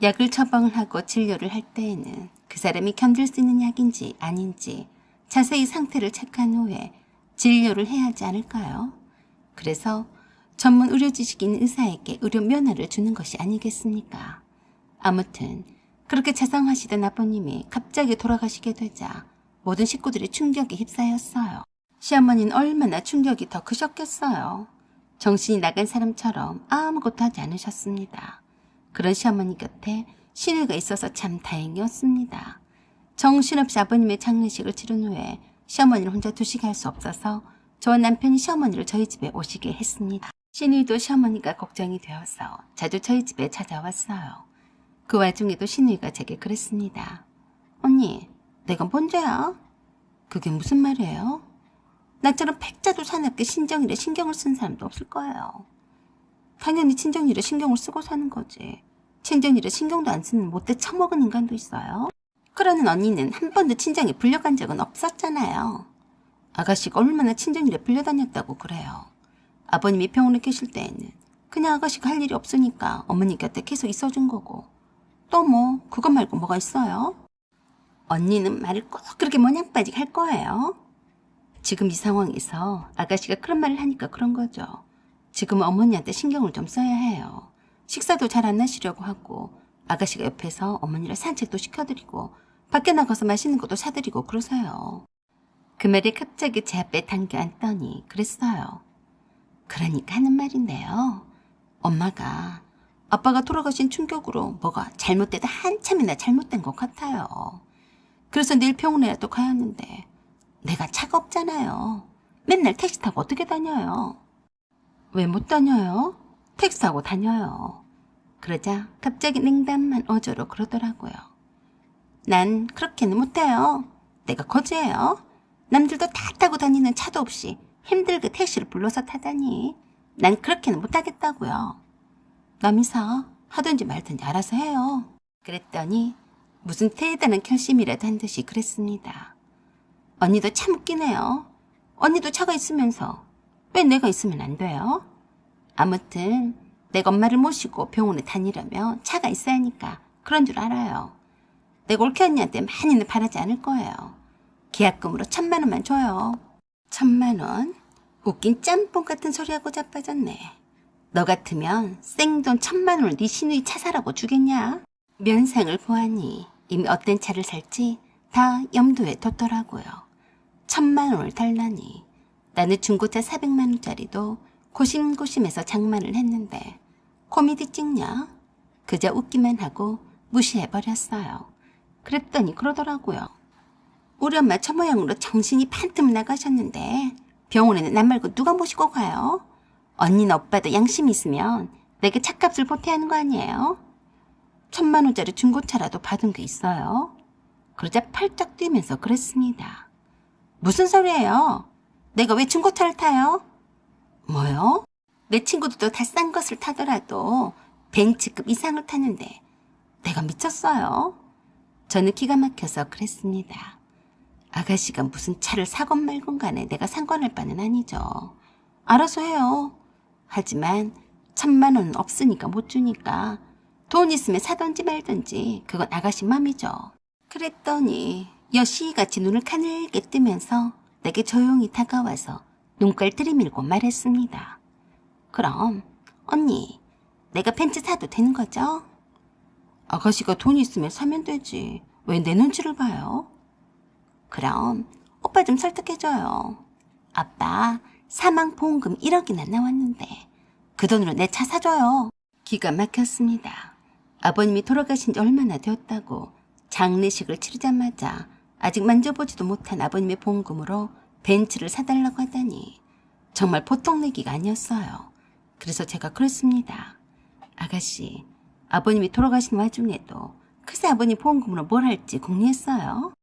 A: 약을 처방을 하고 진료를 할 때에는 그 사람이 견딜 수 있는 약인지 아닌지 자세히 상태를 체크한 후에 진료를 해야 하지 않을까요? 그래서 전문 의료 지식이 있는 의사에게 의료 면허를 주는 것이 아니겠습니까? 아무튼 그렇게 자상하시던 아버님이 갑자기 돌아가시게 되자 모든 식구들이 충격에 휩싸였어요. 시어머니는 얼마나 충격이 더 크셨겠어요. 정신이 나간 사람처럼 아무것도 하지 않으셨습니다. 그런 시어머니 곁에 시누이가 있어서 참 다행이었습니다. 정신없이 아버님의 장례식을 치른 후에 시어머니를 혼자 두시게 할 수 없어서 저와 남편이 시어머니를 저희 집에 오시게 했습니다. 시누이도 시어머니가 걱정이 되어서 자주 저희 집에 찾아왔어요. 그 와중에도 시누이가 제게 그랬습니다. 언니, 내가 뭔데야? 그게 무슨 말이에요? 나처럼 백자도 사납게 친정일에 신경을 쓴 사람도 없을 거예요. 당연히 친정일에 신경을 쓰고 사는 거지. 친정일에 신경도 안 쓰는 못돼 처먹은 인간도 있어요. 그러는 언니는 한 번도 친정에 불려간 적은 없었잖아요. 아가씨가 얼마나 친정일에 불려다녔다고 그래요. 아버님이 병원에 계실 때에는 그냥 아가씨가 할 일이 없으니까 어머니 곁에 계속 있어준 거고 또 뭐 그것 말고 뭐가 있어요? 언니는 말을 꼭 그렇게 모양빠지게 할 거예요. 지금 이 상황에서 아가씨가 그런 말을 하니까 그런 거죠. 지금은 어머니한테 신경을 좀 써야 해요. 식사도 잘 안 하시려고 하고 아가씨가 옆에서 어머니를 산책도 시켜드리고 밖에 나가서 맛있는 것도 사드리고 그러세요. 그 말에 갑자기 제 앞에 당겨 앉더니 그랬어요. 그러니까 하는 말인데요. 엄마가 아빠가 돌아가신 충격으로 뭐가 잘못되다 한참이나 잘못된 것 같아요. 그래서 내일 병원에라도 가야 하는데 내가 차가 없잖아요. 맨날 택시 타고 어떻게 다녀요? 왜 못 다녀요? 택시 타고 다녀요. 그러자 갑자기 냉담한 어조로 그러더라고요. 난 그렇게는 못해요. 내가 거지예요. 남들도 다 타고 다니는 차도 없이 힘들게 택시를 불러서 타다니. 난 그렇게는 못하겠다고요. 남이사 하든지 말든지 알아서 해요. 그랬더니 무슨 대단한 결심이라도 한 듯이 그랬습니다. 언니도 참 웃기네요. 언니도 차가 있으면서 왜 내가 있으면 안 돼요? 아무튼 내가 엄마를 모시고 병원에 다니려면 차가 있어야 하니까 그런 줄 알아요. 내가 올케 언니한테 많이는 바라지 않을 거예요. 계약금으로 1,000만 원만 줘요. 1,000만 원? 웃긴 짬뽕 같은 소리하고 자빠졌네. 너 같으면 생돈 1,000만 원을 네 시누이 차 사라고 주겠냐? 면상을 보아니 이미 어떤 차를 살지 다 염두에 뒀더라고요. 1,000만 원을 달라니 나는 중고차 400만 원짜리도 고심고심해서 장만을 했는데 코미디 찍냐? 그저 웃기만 하고 무시해버렸어요. 그랬더니 그러더라고요. 우리 엄마 저 모양으로 정신이 반쯤 나가셨는데 병원에는 남 말고 누가 모시고 가요? 언니나 오빠도 양심이 있으면 내게 차값을 보태야 하는 거 아니에요? 1,000만 원짜리 중고차라도 받은 게 있어요. 그러자 팔짝 뛰면서 그랬습니다. 무슨 소리예요? 내가 왜 중고차를 타요? 뭐요? 내 친구들도 다 싼 것을 타더라도 벤츠급 이상을 타는데 내가 미쳤어요. 저는 기가 막혀서 그랬습니다. 아가씨가 무슨 차를 사건 말건 간에 내가 상관할 바는 아니죠. 알아서 해요. 하지만 1,000만 원은 없으니까 못 주니까 돈 있으면 사든지 말든지 그건 아가씨 맘이죠. 그랬더니 여시같이 눈을 가늘게 뜨면서 내게 조용히 다가와서 눈깔 들이밀고 말했습니다. 그럼 언니, 내가 벤츠 사도 되는 거죠? 아가씨가 돈 있으면 사면 되지. 왜 내 눈치를 봐요? 그럼 오빠 좀 설득해줘요. 아빠 사망보험금 1억이나 나왔는데 그 돈으로 내 차 사줘요. 기가 막혔습니다. 아버님이 돌아가신 지 얼마나 되었다고 장례식을 치르자마자 아직 만져보지도 못한 아버님의 보험금으로 벤츠를 사달라고 하다니 정말 보통 내기가 아니었어요. 그래서 제가 그랬습니다. 아가씨, 아버님이 돌아가신 와중에도 글쎄 아버님 보험금으로 뭘 할지 궁리했어요.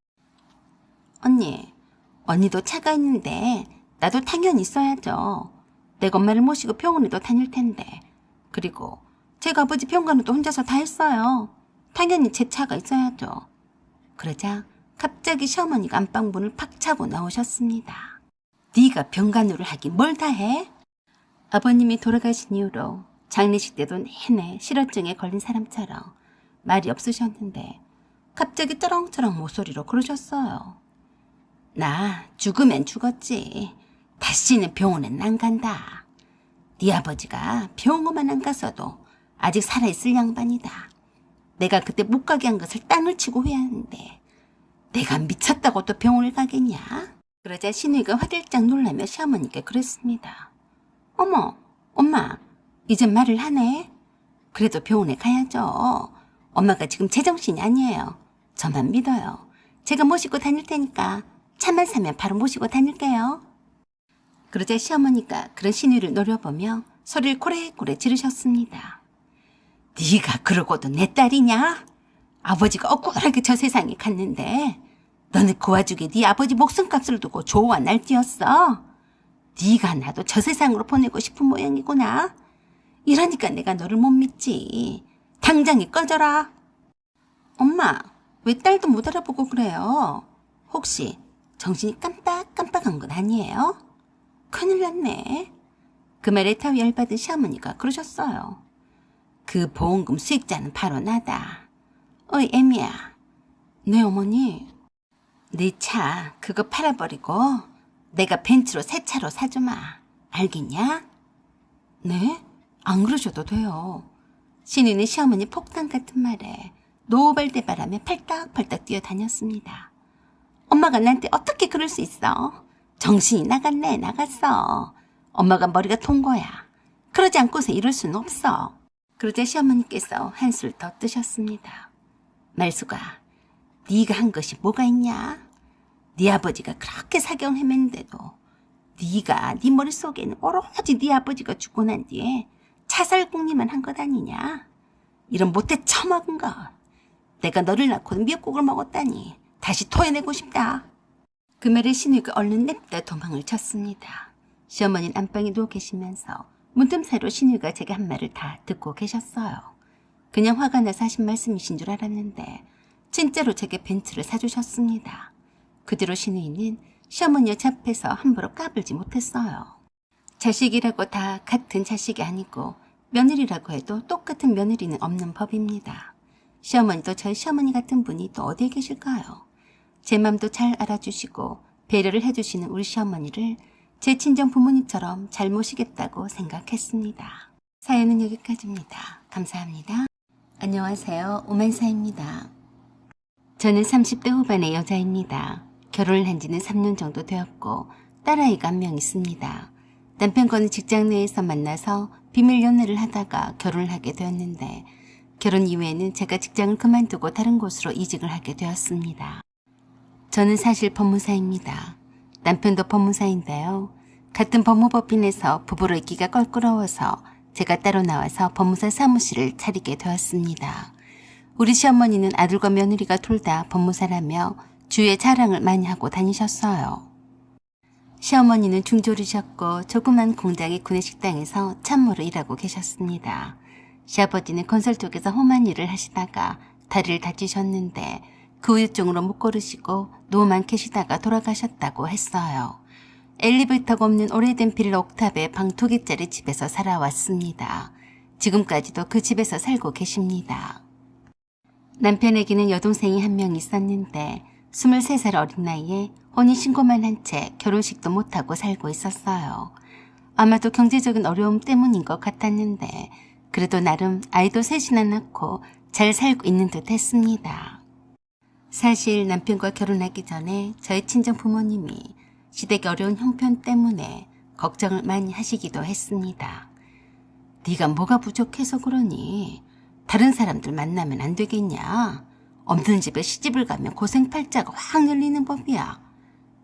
A: 언니, 언니도 차가 있는데 나도 당연히 있어야죠. 내가 엄마를 모시고 병원에도 다닐 텐데. 그리고 제가 아버지 병간호도 혼자서 다 했어요. 당연히 제 차가 있어야죠. 그러자 갑자기 시어머니가 안방문을 팍 차고 나오셨습니다. 네가 병간호를 하긴 뭘 다 해? 아버님이 돌아가신 이후로 장례식 때도 내내 실어증에 걸린 사람처럼 말이 없으셨는데 갑자기 쩌렁쩌렁 모소리로 그러셨어요. 나 죽으면 죽었지. 다시는 병원엔 안 간다. 네 아버지가 병원만 안 갔어도 아직 살아있을 양반이다. 내가 그때 못 가게 한 것을 땅을 치고 후회하는데 내가 미쳤다고 또 병원을 가겠냐? 그러자 신우이가 화들짝 놀라며 시어머니께 그랬습니다. 어머, 엄마, 이제 말을 하네. 그래도 병원에 가야죠. 엄마가 지금 제정신이 아니에요. 저만 믿어요. 제가 모시고 다닐 테니까 차만 사면 바로 모시고 다닐게요. 그러자 시어머니가 그런 신우이를 노려보며 소리를 고래고래 지르셨습니다. 네가 그러고도 내 딸이냐? 아버지가 억울하게 저 세상에 갔는데 너는 그 와중에 네 아버지 목숨값을 두고 조와 날뛰었어. 네가 나도 저 세상으로 보내고 싶은 모양이구나. 이러니까 내가 너를 못 믿지. 당장에 꺼져라. 엄마, 왜 딸도 못 알아보고 그래요? 혹시 정신이 깜빡깜빡한 건 아니에요? 큰일 났네. 그 말에 더 열받은 시어머니가 그러셨어요. 그 보험금 수익자는 바로 나다. 어이 애미야. 네 어머니. 네 차 그거 팔아버리고 내가 벤츠로 새 차로 사주마. 알겠냐? 네? 안 그러셔도 돼요. 신우는 시어머니 폭탄 같은 말에 노발대발하며 팔딱팔딱 뛰어다녔습니다. 엄마가 나한테 어떻게 그럴 수 있어? 정신이 나갔네 나갔어. 엄마가 머리가 통거야. 그러지 않고서 이럴 수는 없어. 그러자 시어머니께서 한술 더 뜨셨습니다. 말수가 네가 한 것이 뭐가 있냐? 네 아버지가 그렇게 사경을 헤맸는데도 네가 네 머릿속에는 오로지 네 아버지가 죽고 난 뒤에 차살 궁리만 한 것 아니냐? 이런 못돼 처먹은 것. 내가 너를 낳고 미역국을 먹었다니 다시 토해내고 싶다. 그 말에 신우가 얼른 냅다 도망을 쳤습니다. 시어머니는 안방에 누워 계시면서 문틈새로 신우가 제게 한 말을 다 듣고 계셨어요. 그냥 화가 나서 하신 말씀이신 줄 알았는데 진짜로 제게 벤츠를 사주셨습니다. 그 뒤로 신우이는 시어머니의 잡혀서 함부로 까불지 못했어요. 자식이라고 다 같은 자식이 아니고 며느리라고 해도 똑같은 며느리는 없는 법입니다. 시어머니도 저희 시어머니 같은 분이 또 어디에 계실까요? 제 맘도 잘 알아주시고 배려를 해주시는 우리 시어머니를 제 친정 부모님처럼 잘 모시겠다고 생각했습니다. 사연은 여기까지입니다. 감사합니다. 안녕하세요. 오만사입니다. 저는 30대 후반의 여자입니다. 결혼을 한 지는 3년 정도 되었고 딸아이가 한 명 있습니다. 남편과는 직장 내에서 만나서 비밀 연애를 하다가 결혼을 하게 되었는데 결혼 이후에는 제가 직장을 그만두고 다른 곳으로 이직을 하게 되었습니다. 저는 사실 법무사입니다. 남편도 법무사인데요. 같은 법무법인에서 부부로 있기가 껄끄러워서 제가 따로 나와서 법무사 사무실을 차리게 되었습니다. 우리 시어머니는 아들과 며느리가 둘 다 법무사라며 주위에 자랑을 많이 하고 다니셨어요. 시어머니는 중졸이셨고 조그만 공장의 구내식당에서 참모로 일하고 계셨습니다. 시아버지는 건설 쪽에서 험한 일을 하시다가 다리를 다치셨는데 그 후유증으로 못 걸으시고 누워만 계시다가 돌아가셨다고 했어요. 엘리베이터가 없는 오래된 빌라 옥탑의 방 2개짜리 집에서 살아왔습니다. 지금까지도 그 집에서 살고 계십니다. 남편에게는 여동생이 한 명 있었는데 23살 어린 나이에 혼인신고만 한 채 결혼식도 못하고 살고 있었어요. 아마도 경제적인 어려움 때문인 것 같았는데 그래도 나름 아이도 셋이나 낳고 잘 살고 있는 듯 했습니다. 사실 남편과 결혼하기 전에 저희 친정 부모님이 시댁이 어려운 형편 때문에 걱정을 많이 하시기도 했습니다. 네가 뭐가 부족해서 그러니? 다른 사람들 만나면 안 되겠냐? 없는 집에 시집을 가면 고생팔자가 확 열리는 법이야.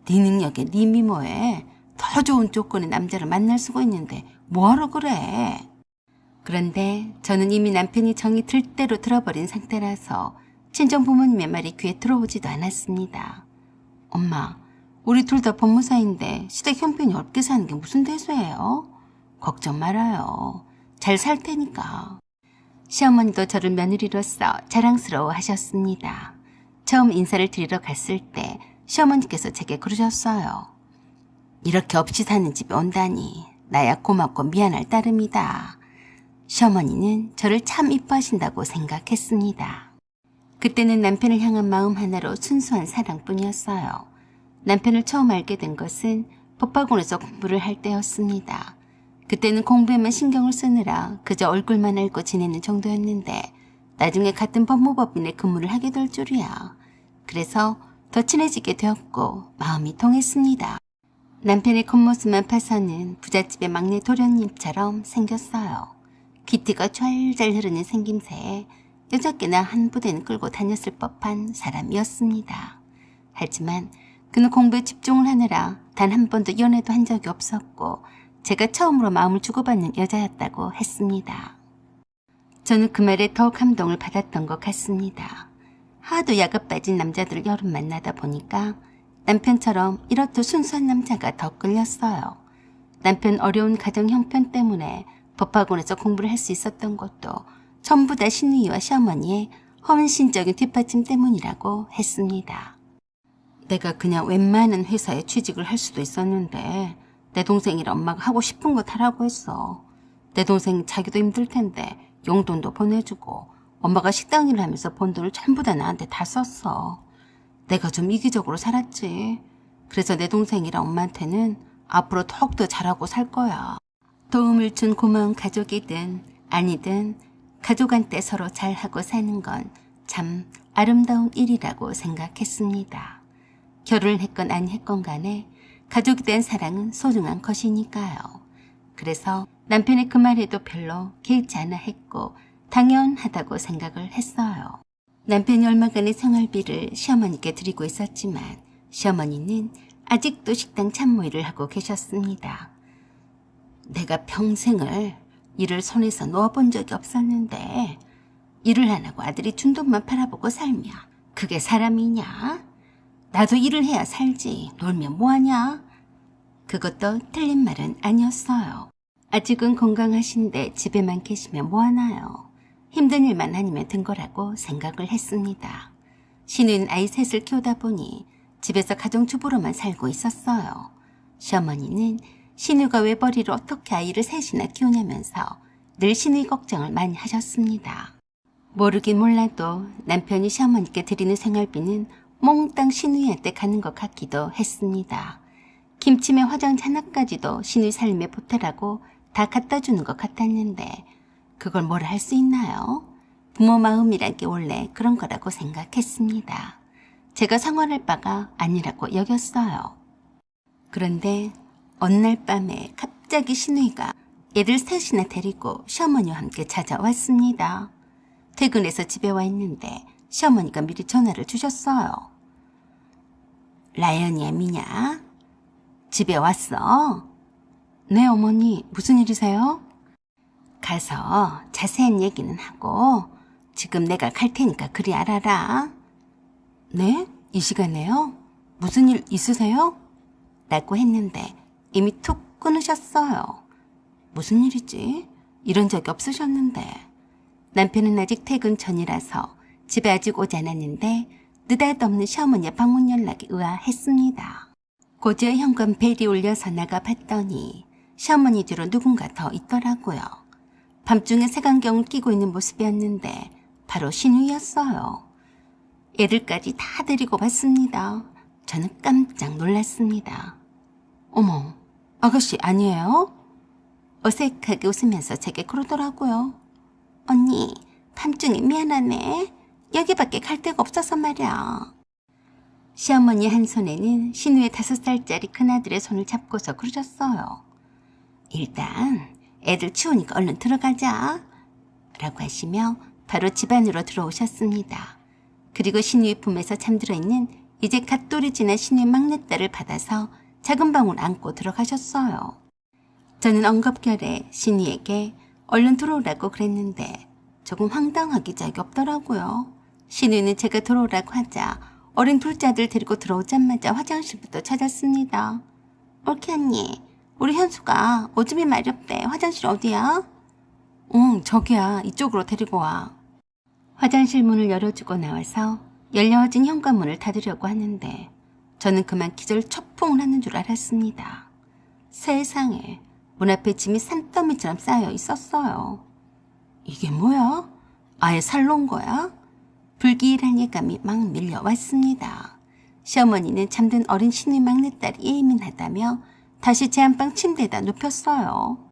A: 네 능력에 네 미모에 더 좋은 조건의 남자를 만날 수가 있는데 뭐하러 그래? 그런데 저는 이미 남편이 정이 들 대로 들어버린 상태라서 친정 부모님의 말이 귀에 들어오지도 않았습니다. 엄마, 우리 둘 다 법무사인데 시댁 형편이 어렵게 사는 게 무슨 대수예요? 걱정 말아요. 잘 살 테니까. 시어머니도 저를 며느리로서 자랑스러워 하셨습니다. 처음 인사를 드리러 갔을 때 시어머니께서 제게 그러셨어요. 이렇게 없이 사는 집에 온다니 나야 고맙고 미안할 따름이다. 시어머니는 저를 참 이뻐하신다고 생각했습니다. 그때는 남편을 향한 마음 하나로 순수한 사랑뿐이었어요. 남편을 처음 알게 된 것은 법학원에서 공부를 할 때였습니다. 그때는 공부에만 신경을 쓰느라 그저 얼굴만 알고 지내는 정도였는데 나중에 같은 법무법인에 근무를 하게 될 줄이야. 그래서 더 친해지게 되었고 마음이 통했습니다. 남편의 겉모습만 봐서는 부잣집의 막내 도련님처럼 생겼어요. 귀티가 촤잘 흐르는 생김새에 여자께나 한 부대는 끌고 다녔을 법한 사람이었습니다. 하지만 그는 공부에 집중을 하느라 단 한 번도 연애도 한 적이 없었고 제가 처음으로 마음을 주고받는 여자였다고 했습니다. 저는 그 말에 더 감동을 받았던 것 같습니다. 하도 야가 빠진 남자들을 여름 만나다 보니까 남편처럼 이렇듯 순수한 남자가 더 끌렸어요. 남편 어려운 가정 형편 때문에 법학원에서 공부를 할 수 있었던 것도 전부 다 시누이와 시어머니의 헌신적인 뒷받침 때문이라고 했습니다. 내가 그냥 웬만한 회사에 취직을 할 수도 있었는데 내 동생이랑 엄마가 하고 싶은 거 하라고 했어. 내 동생 자기도 힘들 텐데 용돈도 보내주고 엄마가 식당 일을 하면서 번 돈을 전부 다 나한테 다 썼어. 내가 좀 이기적으로 살았지. 그래서 내 동생이랑 엄마한테는 앞으로 더욱더 잘하고 살 거야. 도움을 준 고마운 가족이든 아니든 가족한테 서로 잘하고 사는 건 참 아름다운 일이라고 생각했습니다. 결혼을 했건 안 했건 간에 가족에 대한 사랑은 소중한 것이니까요. 그래서 남편의 그 말에도 별로 개의치 않아 했고 당연하다고 생각을 했어요. 남편이 얼마간의 생활비를 시어머니께 드리고 있었지만 시어머니는 아직도 식당 참모 일을 하고 계셨습니다. 내가 평생을 일을 손에서 놓아본 적이 없었는데 일을 안 하고 아들이 준 돈만 팔아보고 살면 그게 사람이냐? 나도 일을 해야 살지. 놀면 뭐하냐? 그것도 틀린 말은 아니었어요. 아직은 건강하신데 집에만 계시면 뭐하나요? 힘든 일만 아니면 된 거라고 생각을 했습니다. 시누이는 아이 셋을 키우다 보니 집에서 가정주부로만 살고 있었어요. 시어머니는 시누이가 외벌이로 어떻게 아이를 셋이나 키우냐면서 늘 시누이 걱정을 많이 하셨습니다. 모르긴 몰라도 남편이 시어머니께 드리는 생활비는 몽땅 시누이한테 가는 것 같기도 했습니다. 김치며 화장지 하나까지도 시누이 살림에 보태라고 다 갖다 주는 것 같았는데 그걸 뭐라 할 수 있나요? 부모 마음이란 게 원래 그런 거라고 생각했습니다. 제가 상관할 바가 아니라고 여겼어요. 그런데 어느 날 밤에 갑자기 갑자기 신우이가 애들 셋이나 데리고 시어머니와 함께 찾아왔습니다. 퇴근해서 집에 와 있는데 시어머니가 미리 전화를 주셨어요. 라연이야, 미냐? 집에 왔어? 네, 어머니. 무슨 일이세요? 가서 자세한 얘기는 하고 지금 내가 갈 테니까 그리 알아라. 네? 이 시간에요? 무슨 일 있으세요? 라고 했는데 이미 툭 끊으셨어요. 무슨 일이지? 이런 적이 없으셨는데. 남편은 아직 퇴근 전이라서 집에 아직 오지 않았는데 느닷없는 시어머니의 방문 연락이 의아했습니다. 고지어 현관 벨이 울려서 나가봤더니 시어머니 뒤로 누군가 더 있더라고요. 밤중에 색안경을 끼고 있는 모습이었는데 바로 신우이였어요. 애들까지 다 데리고 봤습니다. 저는 깜짝 놀랐습니다. 어머, 아가씨 아니에요? 어색하게 웃으면서 제게 그러더라고요. 언니, 밤중에 미안하네. 여기밖에 갈 데가 없어서 말이야. 시어머니 한 손에는 신우의 5살짜리 큰아들의 손을 잡고서 그러셨어요. 일단 애들 치우니까 얼른 들어가자. 라고 하시며 바로 집 안으로 들어오셨습니다. 그리고 신우의 품에서 잠들어 있는 이제 갓돌이 지난 신우의 막내딸을 받아서 작은 방울 안고 들어가셨어요. 저는 엉겁결에 신우에게 얼른 들어오라고 그랬는데 조금 황당하기 짝이 없더라고요. 신우는 제가 들어오라고 하자 어린 둘째 아들 데리고 들어오자마자 화장실부터 찾았습니다. 옳게 언니, 우리 현수가 오줌이 마렵대. 화장실 어디야? 응, 저기야. 이쪽으로 데리고 와. 화장실 문을 열어주고 나와서 열려진 현관문을 닫으려고 하는데 저는 그만 기절 초풍을 하는 줄 알았습니다. 세상에, 문 앞에 짐이 산더미처럼 쌓여 있었어요. 이게 뭐야? 아예 살로 온 거야? 불길한 예감이 막 밀려왔습니다. 시어머니는 잠든 어린 신우의 막내딸이 예민하다며 다시 제 안방 침대에다 눕혔어요.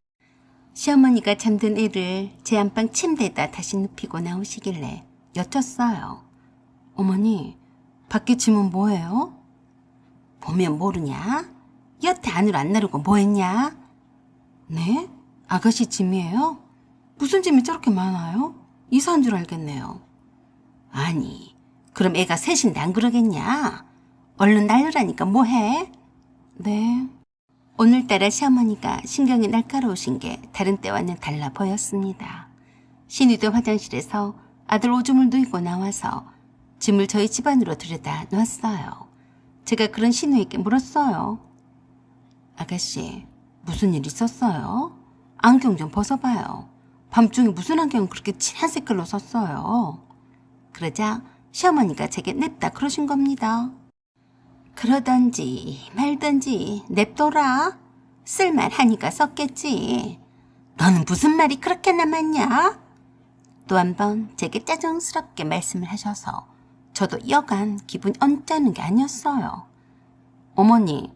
A: 시어머니가 잠든 애를 제 안방 침대에다 다시 눕히고 나오시길래 여쭸어요. 어머니, 밖에 짐은 뭐예요? 보면 모르냐? 여태 안으로 안 나르고 뭐했냐? 네? 아가씨 짐이에요? 무슨 짐이 저렇게 많아요? 이사한 줄 알겠네요. 아니, 그럼 애가 셋인데 안 그러겠냐? 얼른 날르라니까 뭐해? 네. 오늘따라 시어머니가 신경이 날카로우신 게 다른 때와는 달라 보였습니다. 신우도 화장실에서 아들 오줌을 누이고 나와서 짐을 저희 집 안으로 들여다 놨어요. 제가 그런 신우에게 물었어요. 아가씨, 무슨 일 있었어요? 안경 좀 벗어봐요. 밤중에 무슨 안경을 그렇게 진한 색깔로 썼어요? 그러자 시어머니가 제게 냅다 그러신 겁니다. 그러던지 말던지 냅둬라. 쓸만하니까 썼겠지. 너는 무슨 말이 그렇게 남았냐? 또 한 번 제게 짜증스럽게 말씀을 하셔서 저도 여간 기분이 언짢은 게 아니었어요. 어머니,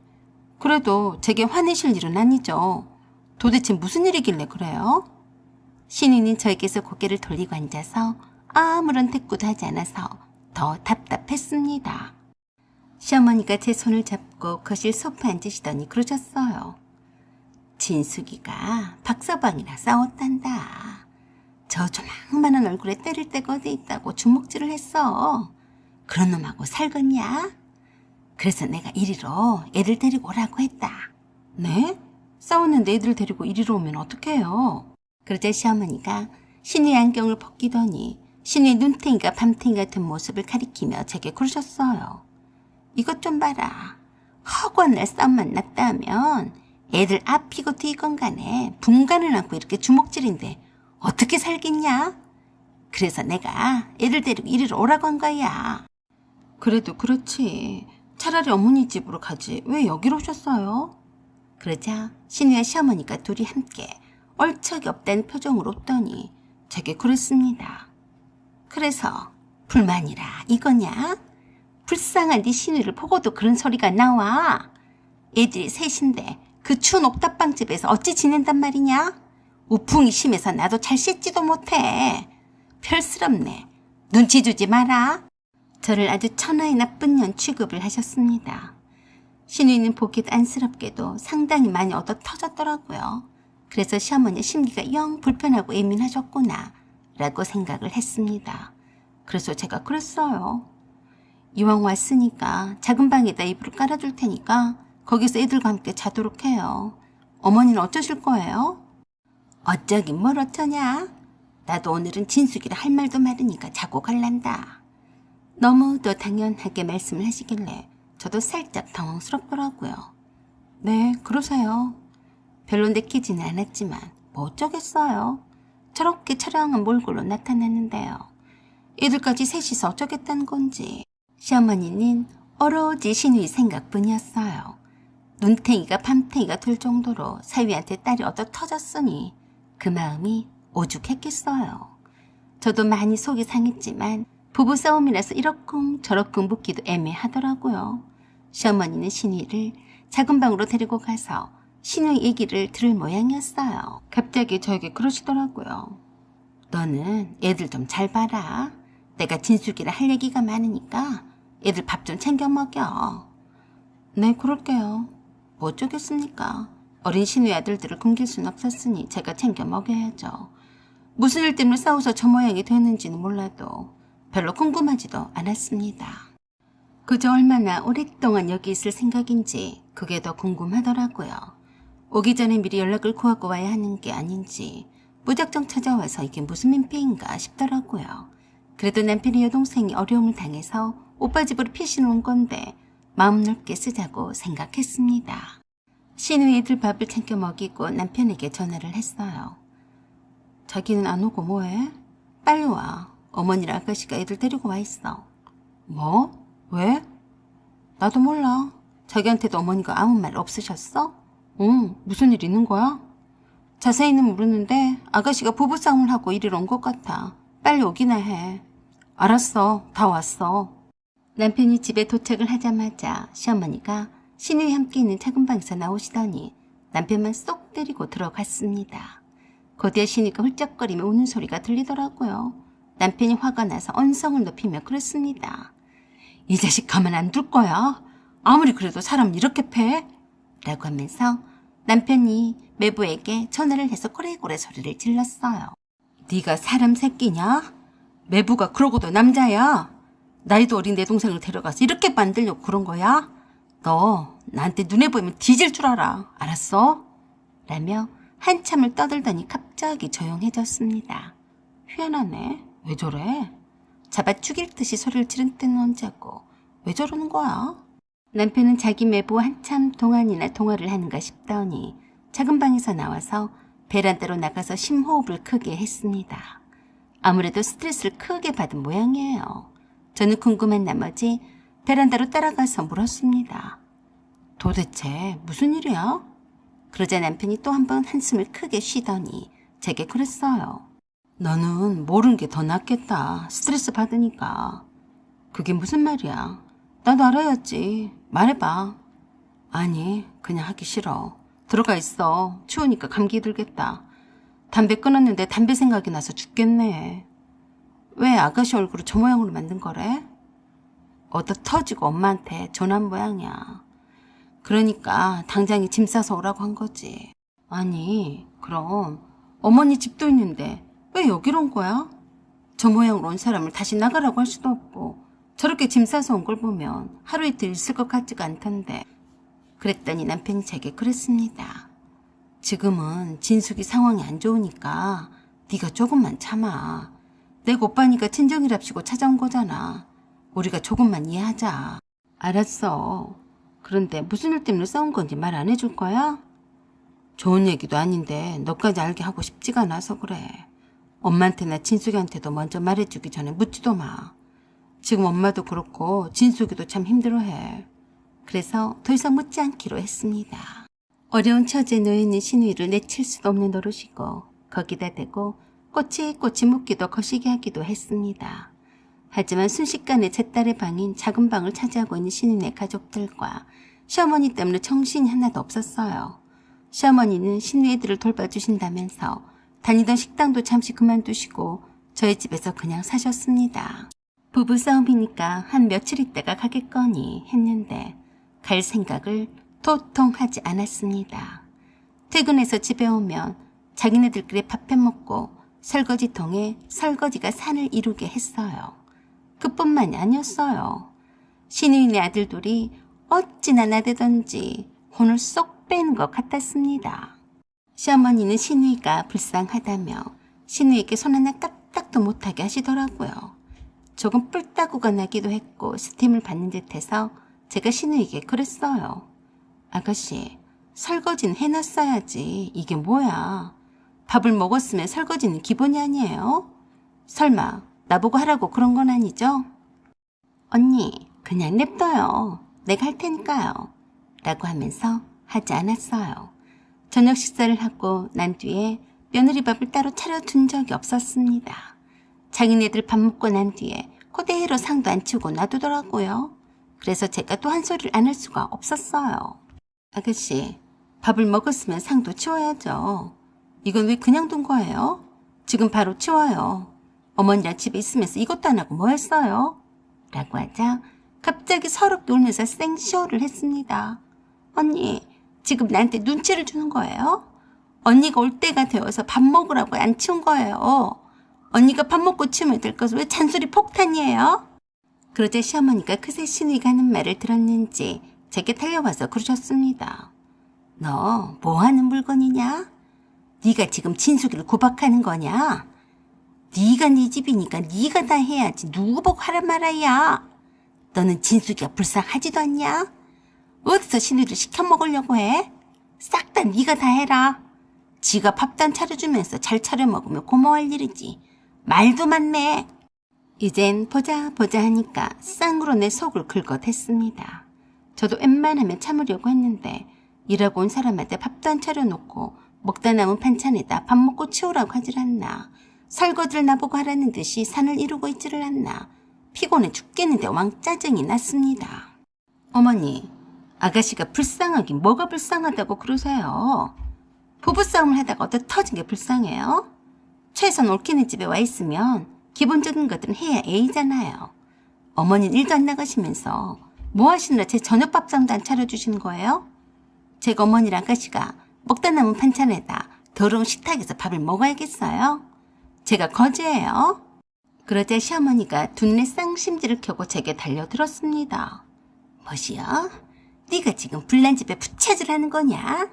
A: 그래도 제게 화내실 일은 아니죠. 도대체 무슨 일이길래 그래요? 신우는 저에게서 고개를 돌리고 앉아서 아무런 대꾸도 하지 않아서 더 답답했습니다. 시어머니가 제 손을 잡고 거실 소파에 앉으시더니 그러셨어요. 진숙이가 박서방이랑 싸웠단다. 저 조망만한 얼굴에 때릴 데가 어디 있다고 주먹질을 했어. 그런 놈하고 살겠냐? 그래서 내가 이리로 애들 데리고 오라고 했다. 네? 싸웠는데 애들 데리고 이리로 오면 어떡해요? 그러자 시어머니가 신우의 안경을 벗기더니 신우의 눈탱이가 밤탱이 같은 모습을 가리키며 제게 그러셨어요. 이것 좀 봐라. 허구한 날 싸움만 났다 하면 애들 앞이고 뒤건 간에 분간을 안고 이렇게 주먹질인데 어떻게 살겠냐? 그래서 내가 애들 데리고 이리로 오라고 한 거야. 그래도 그렇지. 차라리 어머니 집으로 가지. 왜 여기로 오셨어요? 그러자 신우와 시어머니가 둘이 함께 얼척이 없다는 표정으로 웃더니 제게 그랬습니다. 그래서 불만이라 이거냐? 불쌍한 네 신우를 보고도 그런 소리가 나와. 애들이 셋인데 그 추운 옥탑방집에서 어찌 지낸단 말이냐? 우풍이 심해서 나도 잘 씻지도 못해. 별스럽네. 눈치 주지 마라. 저를 아주 천하의 나쁜 년 취급을 하셨습니다. 신우이는 보기에도 안쓰럽게도 상당히 많이 얻어 터졌더라고요. 그래서 시어머니의 심기가 영 불편하고 예민하셨구나 라고 생각을 했습니다. 그래서 제가 그랬어요. 이왕 왔으니까 작은 방에다 이불을 깔아줄 테니까 거기서 애들과 함께 자도록 해요. 어머니는 어쩌실 거예요? 어쩌긴 뭘 어쩌냐. 나도 오늘은 진숙이라 할 말도 많으니까 자고 갈란다. 너무도 당연하게 말씀을 하시길래 저도 살짝 당황스럽더라고요. 네, 그러세요. 별로 내키지는 않았지만 뭐 어쩌겠어요. 저렇게 처량한 몰골로 나타났는데요. 애들까지 셋이서 어쩌겠다는 건지. 시어머니는 오로지 신우이 생각뿐이었어요. 눈탱이가 밤탱이가 될 정도로 사위한테 딸이 얻어 터졌으니 그 마음이 오죽했겠어요. 저도 많이 속이 상했지만 부부싸움이라서 이러쿵 저러쿵 묻기도 애매하더라고요. 시어머니는 신우이를 작은 방으로 데리고 가서 신우이 얘기를 들을 모양이었어요. 갑자기 저에게 그러시더라고요. 너는 애들 좀 잘 봐라. 내가 진숙이라 할 얘기가 많으니까 애들 밥 좀 챙겨 먹여. 네, 그럴게요. 뭐 어쩌겠습니까? 어린 신우이 아들들을 굶길 순 없었으니 제가 챙겨 먹여야죠. 무슨 일 때문에 싸워서 저 모양이 되는지는 몰라도 별로 궁금하지도 않았습니다. 그저 얼마나 오랫동안 여기 있을 생각인지 그게 더 궁금하더라고요. 오기 전에 미리 연락을 구하고 와야 하는 게 아닌지 무작정 찾아와서 이게 무슨 민폐인가 싶더라고요. 그래도 남편의 여동생이 어려움을 당해서 오빠 집으로 피신을 온 건데 마음 넓게 쓰자고 생각했습니다. 신우이 애들 밥을 챙겨 먹이고 남편에게 전화를 했어요. 자기는 안 오고 뭐해? 빨리 와. 어머니랑 아가씨가 애들 데리고 와 있어. 뭐? 왜? 나도 몰라. 자기한테도 어머니가 아무 말 없으셨어? 응, 무슨 일 있는 거야? 자세히는 모르는데 아가씨가 부부싸움을 하고 이리로 온 것 같아. 빨리 오기나 해. 알았어, 다 왔어. 남편이 집에 도착을 하자마자 시어머니가 신우이 함께 있는 작은 방에서 나오시더니 남편만 쏙 때리고 들어갔습니다. 거대한 신우이가 훌쩍거리며 우는 소리가 들리더라고요. 남편이 화가 나서 언성을 높이며 그랬습니다. 이 자식 가만 안 둘 거야. 아무리 그래도 사람 이렇게 패? 라고 하면서 남편이 매부에게 전화를 해서 꼬레꼬레 소리를 질렀어요. 네가 사람 새끼냐? 매부가 그러고도 남자야. 나이도 어린 내 동생을 데려가서 이렇게 만들려고 그런 거야? 너 나한테 눈에 보이면 뒤질 줄 알아. 알았어? 라며 한참을 떠들더니 갑자기 조용해졌습니다. 희한하네. 왜 저래? 잡아 죽일 듯이 소리를 지른 때는 언제고 왜 저러는 거야? 남편은 자기 매부와 한참 동안이나 통화를 하는가 싶더니 작은 방에서 나와서 베란다로 나가서 심호흡을 크게 했습니다. 아무래도 스트레스를 크게 받은 모양이에요. 저는 궁금한 나머지 베란다로 따라가서 물었습니다. 도대체 무슨 일이야? 그러자 남편이 또 한 번 한숨을 크게 쉬더니 제게 그랬어요. 너는 모르는 게 더 낫겠다. 스트레스 받으니까. 그게 무슨 말이야? 나도 알아야지. 말해봐. 아니, 그냥 하기 싫어. 들어가 있어. 추우니까 감기 들겠다. 담배 끊었는데 담배 생각이 나서 죽겠네. 왜 아가씨 얼굴을 저 모양으로 만든 거래? 얻어 터지고 엄마한테 전화한 모양이야. 그러니까 당장에 짐 싸서 오라고 한 거지. 아니, 그럼 어머니 집도 있는데 왜 여기로 온 거야? 저 모양으로 온 사람을 다시 나가라고 할 수도 없고 저렇게 짐 싸서 온 걸 보면 하루 이틀 있을 것 같지가 않던데. 그랬더니 남편이 제게 그랬습니다. 지금은 진숙이 상황이 안 좋으니까 네가 조금만 참아. 내가 오빠니까 친정이랍시고 찾아온 거잖아. 우리가 조금만 이해하자. 알았어. 그런데 무슨 일 때문에 싸운 건지 말 안 해줄 거야? 좋은 얘기도 아닌데 너까지 알게 하고 싶지가 않아서 그래. 엄마한테나 진숙이한테도 먼저 말해주기 전에 묻지도 마. 지금 엄마도 그렇고 진숙이도 참 힘들어해. 그래서 더 이상 묻지 않기로 했습니다. 어려운 처지에 놓여있는 신우이를 내칠 수도 없는 노릇이고 거기다 대고 꼬치꼬치 묻기도 거시기 하기도 했습니다. 하지만 순식간에 제 딸의 방인 작은 방을 차지하고 있는 신우이네 가족들과 시어머니 때문에 정신이 하나도 없었어요. 시어머니는 신우이 애들을 돌봐주신다면서 다니던 식당도 잠시 그만두시고 저희 집에서 그냥 사셨습니다. 부부싸움이니까 한 며칠 있다가 가겠거니 했는데 갈 생각을 도통 하지 않았습니다. 퇴근해서 집에 오면 자기네들끼리 밥 해먹고 설거지통에 설거지가 산을 이루게 했어요. 그뿐만이 아니었어요. 신우이네 아들들이 어찌나 나대던지 혼을 쏙 빼는 것 같았습니다. 시어머니는 신우이가 불쌍하다며 신우이에게 손 하나 까딱도 못하게 하시더라고요. 조금 뿔따구가 나기도 했고 스팀을 받는 듯해서 제가 신우이에게 그랬어요. 아가씨, 설거지는 해놨어야지. 이게 뭐야. 밥을 먹었으면 설거지는 기본이 아니에요? 설마 나보고 하라고 그런 건 아니죠? 언니, 그냥 냅둬요. 내가 할 테니까요. 라고 하면서 하지 않았어요. 저녁 식사를 하고 난 뒤에 며느리밥을 따로 차려준 적이 없었습니다. 자기네들 밥 먹고 난 뒤에 그대로 상도 안 치우고 놔두더라고요. 그래서 제가 또 한 소리를 안 할 수가 없었어요. 아가씨, 밥을 먹었으면 상도 치워야죠. 이건 왜 그냥 둔 거예요? 지금 바로 치워요. 어머니랑 집에 있으면서 이것도 안 하고 뭐 했어요? 라고 하자 갑자기 서럽게 울면서 생쇼를 했습니다. 언니, 지금 나한테 눈치를 주는 거예요? 언니가 올 때가 되어서 밥 먹으라고 안 치운 거예요. 언니가 밥 먹고 치우면 될 것을 왜 잔소리 폭탄이에요? 그러자 시어머니가 그새 신우이가 하는 말을 들었는지 제게 달려와서 그러셨습니다. 너 뭐하는 물건이냐? 네가 지금 진숙이를 구박하는 거냐? 네가 네 집이니까 네가 다 해야지 누구 보고 하란 말이야. 너는 진숙이가 불쌍하지도 않냐? 어디서 신우이를 시켜 먹으려고 해? 싹 다 네가 다 해라. 지가 밥도 안 차려주면서 잘 차려 먹으면 고마워할 일이지. 말도 많네. 이젠 보자 하니까 쌍으로 내 속을 긁어댔습니다. 저도 웬만하면 참으려고 했는데 일하고 온 사람한테 밥도 안 차려놓고 먹다 남은 반찬에다 밥 먹고 치우라고 하질 않나. 설거지를 나보고 하라는 듯이 산을 이루고 있지를 않나. 피곤해 죽겠는데 왕짜증이 났습니다. 어머니, 아가씨가 불쌍하긴 뭐가 불쌍하다고 그러세요? 부부싸움을 하다가 어디다 터진 게 불쌍해요? 최소한 옳기는 집에 와 있으면 기본적인 것들은 해야 A잖아요. 어머니는 일도 안 나가시면서 뭐 하시느라 제 저녁밥상도 안 차려주시는 거예요? 제가 어머니랑 아가씨가 먹다 남은 반찬에다 더러운 식탁에서 밥을 먹어야겠어요? 제가 거지예요? 그러자 시어머니가 둔내 쌍심지를 켜고 제게 달려들었습니다. 뭐시여? 네가 지금 불난 집에 부채질하는 거냐?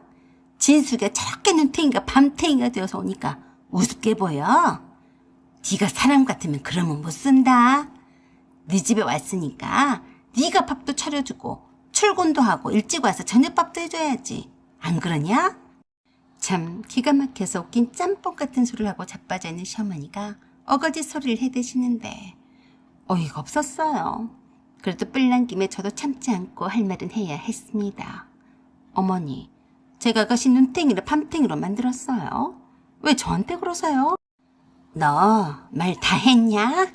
A: 진숙이가 저렇게 눈탱이가 밤탱이가 되어서 오니까 우습게 보여? 네가 사람 같으면 그러면 못 쓴다. 네 집에 왔으니까 네가 밥도 차려주고 출근도 하고 일찍 와서 저녁밥도 해줘야지. 안 그러냐? 참 기가 막혀서 웃긴 짬뽕 같은 소리를 하고 자빠져 있는 시어머니가 어거지 소리를 해대시는데 어이가 없었어요. 그래도 뿔난 김에 저도 참지 않고 할 말은 해야 했습니다. 어머니, 제가 아가씨 눈탱이를 밤탱이로 만들었어요. 왜 저한테 그러세요? 너 말 다 했냐?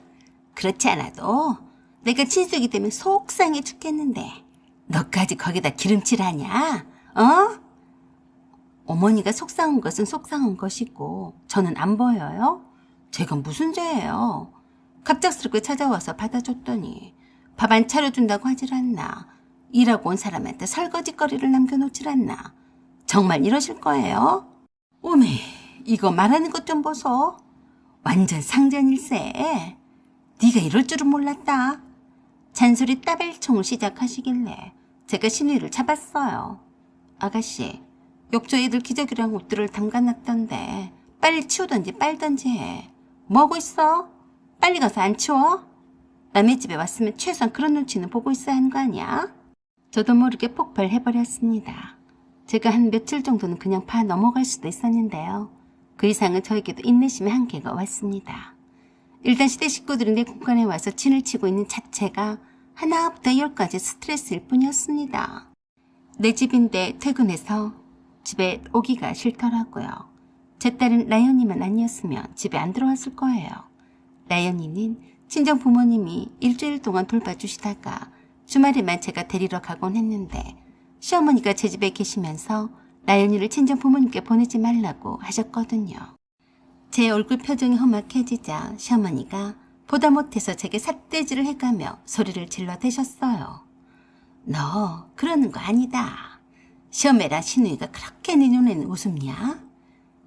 A: 그렇지 않아도 내가 친숙이 때문에 속상해 죽겠는데 너까지 거기다 기름칠하냐? 어? 어머니가 속상한 것은 속상한 것이고 저는 안 보여요? 제가 무슨 죄예요? 갑작스럽게 찾아와서 받아줬더니 밥 안 차려준다고 하질 않나. 일하고 온 사람한테 설거지거리를 남겨놓질 않나. 정말 이러실 거예요? 오메, 이거 말하는 것 좀 보소. 완전 상전일세. 네가 이럴 줄은 몰랐다. 잔소리 따발총을 시작하시길래 제가 신우이를 잡았어요. 아가씨, 욕조 애들 기저귀랑 옷들을 담가놨던데 빨리 치우던지 빨던지 해. 뭐하고 있어? 빨리 가서 안 치워? 남의 집에 왔으면 최소한 그런 눈치는 보고 있어야 하는 거 아니야? 저도 모르게 폭발해버렸습니다. 제가 한 며칠 정도는 그냥 봐 넘어갈 수도 있었는데요. 그 이상은 저에게도 인내심의 한계가 왔습니다. 일단 시대 식구들이 내 공간에 와서 진을 치고 있는 자체가 하나부터 열까지 스트레스일 뿐이었습니다. 내 집인데 퇴근해서 집에 오기가 싫더라고요. 제 딸은 라연이만 아니었으면 집에 안 들어왔을 거예요. 라연이는 친정 부모님이 일주일 동안 돌봐주시다가 주말에만 제가 데리러 가곤 했는데 시어머니가 제 집에 계시면서 라연이를 친정 부모님께 보내지 말라고 하셨거든요. 제 얼굴 표정이 험악해지자 시어머니가 보다 못해서 제게 삿대질을 해가며 소리를 질러대셨어요. 너 그러는 거 아니다. 시어매랑 신우이가 그렇게 네 눈에는 우습냐?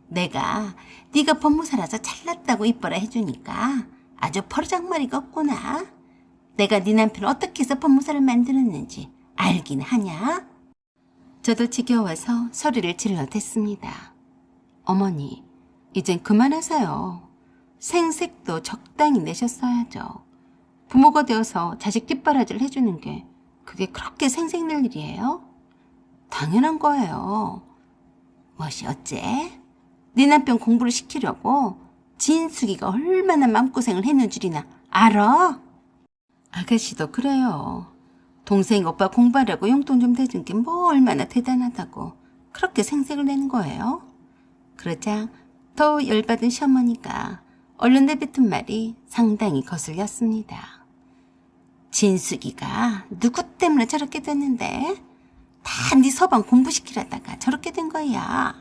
A: 내가 네가 법무사라서 잘났다고 이뻐라 해주니까 아주 버르장머리가 없구나. 내가 네 남편을 어떻게 해서 법무사를 만들었는지 알긴 하냐? 저도 지겨워서 소리를 질러댔습니다. 어머니, 이젠 그만하세요. 생색도 적당히 내셨어야죠. 부모가 되어서 자식 뒷바라지를 해주는 게 그게 그렇게 생색낼 일이에요? 당연한 거예요. 뭐시 어째? 네 남편 공부를 시키려고 진숙이가 얼마나 마음고생을 했는 줄이나 알아? 아가씨도 그래요. 동생 오빠 공부하려고 용돈 좀 대준 게 뭐 얼마나 대단하다고 그렇게 생색을 내는 거예요? 그러자 더 열받은 시어머니가 얼른 내뱉은 말이 상당히 거슬렸습니다. 진숙이가 누구 때문에 저렇게 됐는데? 다 네 서방 공부시키려다가 저렇게 된 거야.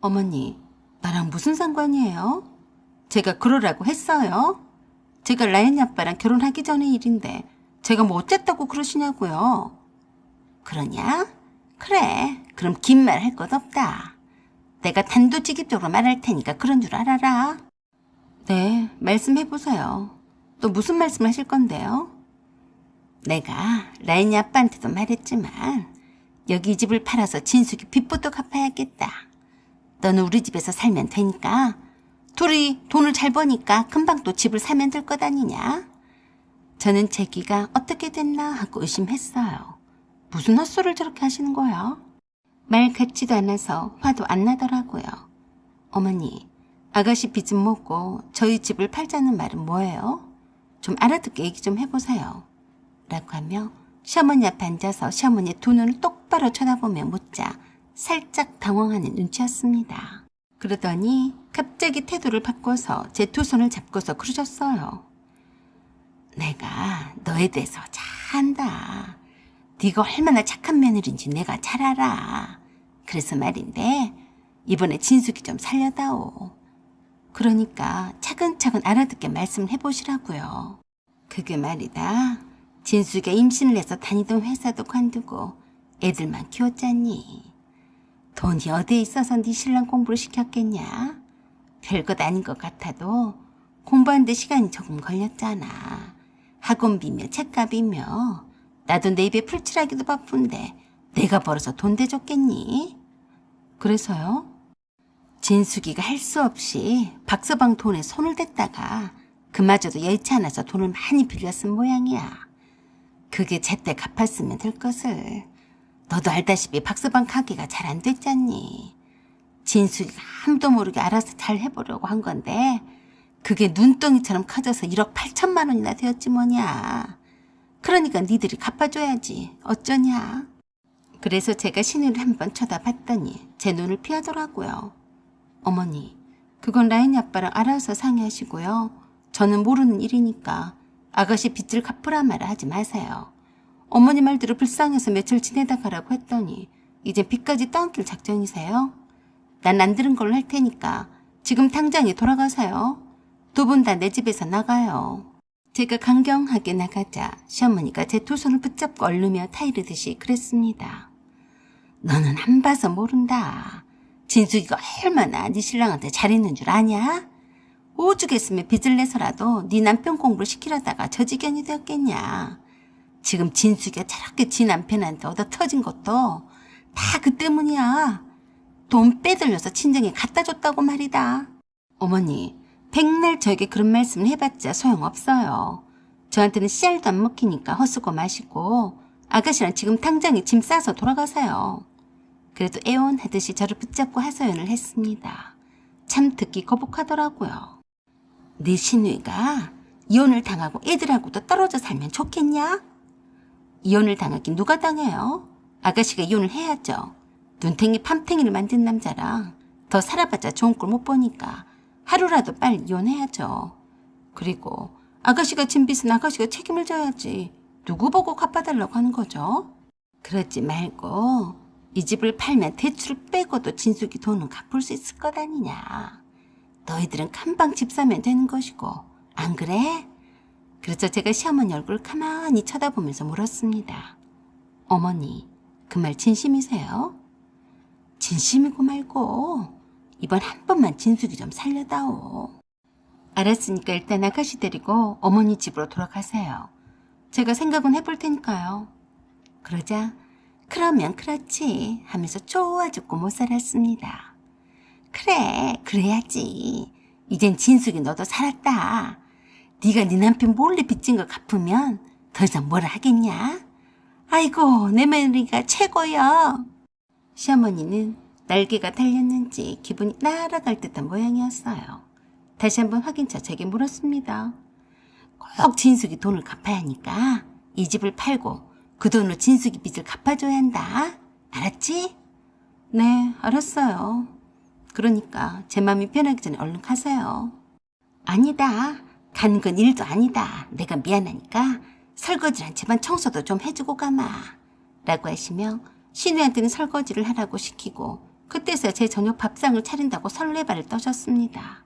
A: 어머니, 나랑 무슨 상관이에요? 제가 그러라고 했어요? 제가 라연이 아빠랑 결혼하기 전의 일인데 제가 뭐 어쨌다고 그러시냐고요. 그러냐? 그래, 그럼 긴 말 할 것 없다. 내가 단도직입적으로 말할 테니까 그런 줄 알아라. 네, 말씀해보세요. 또 무슨 말씀 하실 건데요? 내가 라연이 아빠한테도 말했지만 여기 집을 팔아서 진숙이 빚부터 갚아야겠다. 너는 우리 집에서 살면 되니까 둘이 돈을 잘 버니까 금방 또 집을 사면 될 것 아니냐? 저는 제기가 어떻게 됐나 하고 의심했어요. 무슨 헛소리를 저렇게 하시는 거야? 말 같지도 않아서 화도 안 나더라고요. 어머니, 아가씨 빚 좀 먹고 저희 집을 팔자는 말은 뭐예요? 좀 알아듣게 얘기 좀 해보세요. 라고 하며 시어머니 앞에 앉아서 시어머니의 두 눈을 똑바로 쳐다보며 묻자 살짝 당황하는 눈치였습니다. 그러더니 갑자기 태도를 바꿔서 제 두 손을 잡고서 그러셨어요. 내가 너에 대해서 잘 안다. 네가 얼마나 착한 며느리인지 내가 잘 알아. 그래서 말인데 이번에 진숙이 좀 살려다오. 그러니까 차근차근 알아듣게 말씀을 해보시라고요. 그게 말이다. 진숙이가 임신을 해서 다니던 회사도 관두고 애들만 키웠잖니. 돈이 어디에 있어서 네 신랑 공부를 시켰겠냐? 별것 아닌 것 같아도 공부하는데 시간이 조금 걸렸잖아. 학원비며 책값이며 나도 내 입에 풀칠하기도 바쁜데 내가 벌어서 돈 대줬겠니? 그래서요? 진숙이가 할 수 없이 박서방 돈에 손을 댔다가 그마저도 여의치 않아서 돈을 많이 빌렸은 모양이야. 그게 제때 갚았으면 될 것을. 너도 알다시피 박서방 가게가 잘 안 됐잖니. 진숙이가 아무도 모르게 알아서 잘 해보려고 한 건데 그게 눈덩이처럼 커져서 1억 8천만 원이나 되었지 뭐냐. 그러니까 니들이 갚아줘야지. 어쩌냐. 그래서 제가 신우를 한번 쳐다봤더니 제 눈을 피하더라고요. 어머니, 그건 라인이 아빠랑 알아서 상의하시고요. 저는 모르는 일이니까 아가씨 빚을 갚으라 말을 하지 마세요. 어머니 말대로 불쌍해서 며칠 지내다 가라고 했더니 이제 빚까지 떠안길 작정이세요? 난 안 들은 걸로 할 테니까 지금 당장에 돌아가세요. 두 분 다 내 집에서 나가요. 제가 강경하게 나가자 시어머니가 제 두 손을 붙잡고 얼르며 타이르듯이 그랬습니다. 너는 안 봐서 모른다. 진숙이가 얼마나 네 신랑한테 잘했는 줄 아냐? 오죽했으면 빚을 내서라도 네 남편 공부를 시키려다가 저 지경이 되었겠냐. 지금 진숙이가 저렇게 지 남편한테 얻어 터진 것도 다 그 때문이야. 돈 빼돌려서 친정에 갖다 줬다고 말이다. 어머니, 백날 저에게 그런 말씀을 해봤자 소용없어요. 저한테는 씨알도 안 먹히니까 헛수고 마시고 아가씨랑 지금 당장에 짐 싸서 돌아가세요. 그래도 애원하듯이 저를 붙잡고 하소연을 했습니다. 참 듣기 거북하더라고요. 네 시누이가 이혼을 당하고 애들하고도 떨어져 살면 좋겠냐? 이혼을 당하긴 누가 당해요? 아가씨가 이혼을 해야죠. 눈탱이 팜탱이를 만든 남자랑 더 살아봤자 좋은 꼴 못 보니까 하루라도 빨리 이혼해야죠. 그리고 아가씨가 진 빚은 아가씨가 책임을 져야지. 누구 보고 갚아달라고 하는 거죠? 그러지 말고 이 집을 팔면 대출을 빼고도 진숙이 돈은 갚을 수 있을 것 아니냐. 너희들은 금방 집 사면 되는 것이고 안 그래? 그래서 제가 시어머니 얼굴을 가만히 쳐다보면서 물었습니다. 어머니, 그 말 진심이세요? 진심이고 말고 이번 한 번만 진숙이 좀 살려다오. 알았으니까 일단 아가씨 데리고 어머니 집으로 돌아가세요. 제가 생각은 해볼 테니까요. 그러자 그러면 그렇지 하면서 좋아 죽고 못 살았습니다. 그래, 그래야지. 이젠 진숙이 너도 살았다. 네가 네 남편 몰래 빚진 거 갚으면 더 이상 뭐라 하겠냐? 아이고, 내 며느리가 최고야. 시어머니는 날개가 달렸는지 기분이 날아갈 듯한 모양이었어요. 다시 한번 확인차 제게 물었습니다. 꼭 진숙이 돈을 갚아야 하니까 이 집을 팔고 그 돈으로 진숙이 빚을 갚아줘야 한다. 알았지? 네, 알았어요. 그러니까 제 마음이 편하기 전에 얼른 가세요. 아니다. 가는 건 일도 아니다. 내가 미안하니까 설거지랑 집안 청소도 좀 해주고 가마. 라고 하시며 신우한테는 설거지를 하라고 시키고 그때서야 제 저녁 밥상을 차린다고 설레발을 떠셨습니다.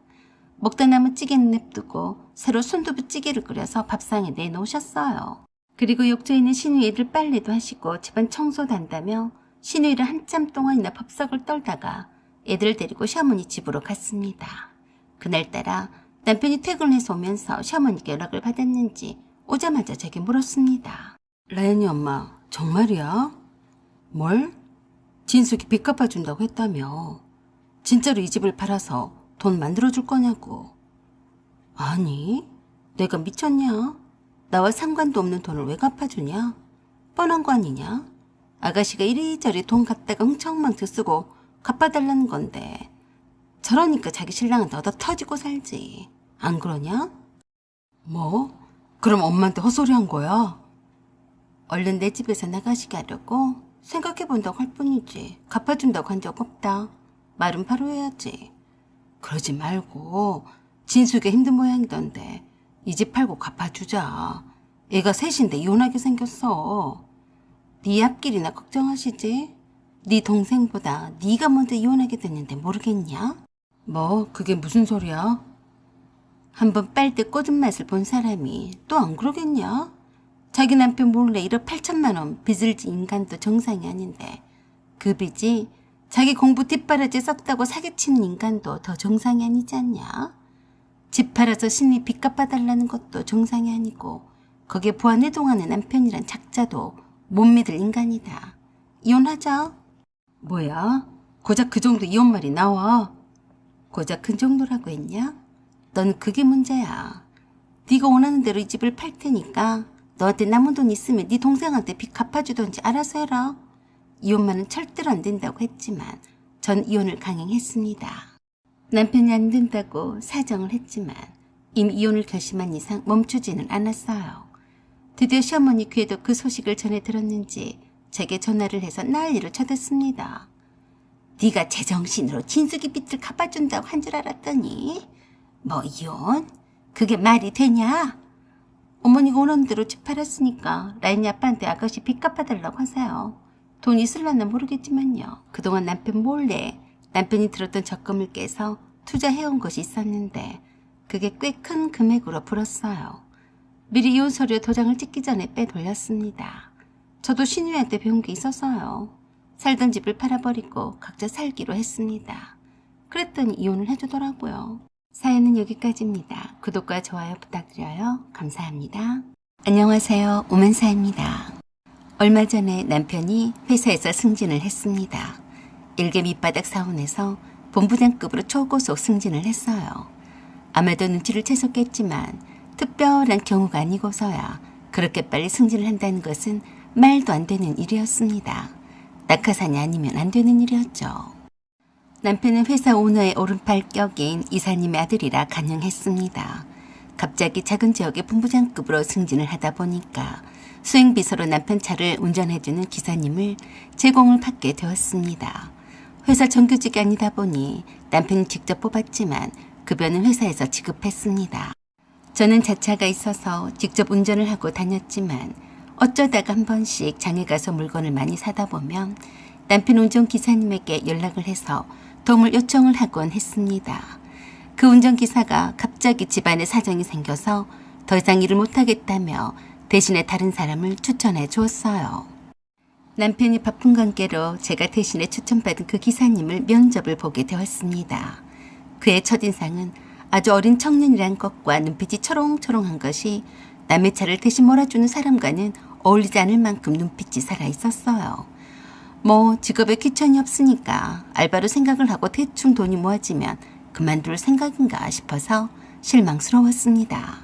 A: 먹다 남은 찌개는 냅두고 새로 순두부찌개를 끓여서 밥상에 내놓으셨어요. 그리고 욕조에 있는 신우 애들 빨래도 하시고 집안 청소도 한다며 신우이를 한참 동안이나 밥석을 떨다가 애들을 데리고 시어머니 집으로 갔습니다. 그날따라 남편이 퇴근해서 오면서 시어머니께 연락을 받았는지 오자마자 제게 물었습니다. 라연이 엄마, 정말이야? 뭘? 진숙이 빚 갚아준다고 했다며. 진짜로 이 집을 팔아서 돈 만들어줄 거냐고. 아니, 내가 미쳤냐? 나와 상관도 없는 돈을 왜 갚아주냐? 뻔한 거 아니냐? 아가씨가 이리저리 돈 갖다가 흥청망청 쓰고 갚아달라는 건데 저러니까 자기 신랑은 얻어 터지고 살지. 안 그러냐? 뭐? 그럼 엄마한테 헛소리 한 거야? 얼른 내 집에서 나가시게 하려고 생각해본다고 할 뿐이지 갚아준다고 한 적 없다. 말은 바로 해야지. 그러지 말고 진숙이 힘든 모양이던데 이 집 팔고 갚아주자. 애가 셋인데 이혼하게 생겼어. 네 앞길이나 걱정하시지? 네 동생보다 네가 먼저 이혼하게 됐는데 모르겠냐? 뭐 그게 무슨 소리야? 한번 빨대 꽂은 맛을 본 사람이 또 안 그러겠냐? 자기 남편 몰래 1억 8천만 원 빚을 진 인간도 정상이 아닌데 그 빚이 자기 공부 뒷바라지 썼다고 사기치는 인간도 더 정상이 아니지 않냐? 집 팔아서 신이 빚 갚아달라는 것도 정상이 아니고 거기에 부안해동하는 남편이란 작자도 못 믿을 인간이다. 이혼하자. 뭐야? 고작 그 정도 이혼 말이 나와. 고작 그 정도라고 했냐? 넌 그게 문제야. 네가 원하는 대로 이 집을 팔 테니까 너한테 남은 돈 있으면 네 동생한테 빚 갚아주던지 알아서 해라. 이혼만은 절대로 안 된다고 했지만 전 이혼을 강행했습니다. 남편이 안 된다고 사정을 했지만 이미 이혼을 결심한 이상 멈추지는 않았어요. 드디어 시어머니 귀에도 그 소식을 전해 들었는지 제게 전화를 해서 난리를 쳐댔습니다. 네가 제정신으로 진숙이 빚을 갚아준다고 한 줄 알았더니 뭐 이혼? 그게 말이 되냐? 어머니가 원하는 대로 집 팔았으니까 라인이 아빠한테 아가씨 빚 갚아달라고 하세요. 돈 있을라나 모르겠지만요. 그동안 남편 몰래 남편이 들었던 적금을 깨서 투자해온 것이 있었는데 그게 꽤 큰 금액으로 불었어요. 미리 이혼 서류 도장을 찍기 전에 빼돌렸습니다. 저도 신우한테 배운 게 있어서요. 살던 집을 팔아버리고 각자 살기로 했습니다. 그랬더니 이혼을 해주더라고요. 사연은 여기까지입니다. 구독과 좋아요 부탁드려요. 감사합니다. 안녕하세요. 오만사입니다. 얼마 전에 남편이 회사에서 승진을 했습니다. 일개 밑바닥 사원에서 본부장급으로 초고속 승진을 했어요. 아마도 눈치를 채셨겠지만 특별한 경우가 아니고서야 그렇게 빨리 승진을 한다는 것은 말도 안 되는 일이었습니다. 낙하산이 아니면 안 되는 일이었죠. 남편은 회사 오너의 오른팔 격인 이사님의 아들이라 가능했습니다. 갑자기 작은 지역의 본부장급으로 승진을 하다 보니까 수행비서로 남편 차를 운전해주는 기사님을 제공을 받게 되었습니다. 회사 정규직이 아니다 보니 남편이 직접 뽑았지만 급여는 회사에서 지급했습니다. 저는 자차가 있어서 직접 운전을 하고 다녔지만 어쩌다가 한 번씩 장에 가서 물건을 많이 사다 보면 남편 운전기사님에게 연락을 해서 도움을 요청을 하곤 했습니다. 그 운전기사가 갑자기 집안에 사정이 생겨서 더 이상 일을 못하겠다며 대신에 다른 사람을 추천해 주었어요. 남편이 바쁜 관계로 제가 대신에 추천받은 그 기사님을 면접을 보게 되었습니다. 그의 첫인상은 아주 어린 청년이란 것과 눈빛이 초롱초롱한 것이 남의 차를 대신 몰아주는 사람과는 어울리지 않을 만큼 눈빛이 살아있었어요. 뭐 직업에 귀천이 없으니까 알바로 생각을 하고 대충 돈이 모아지면 그만둘 생각인가 싶어서 실망스러웠습니다.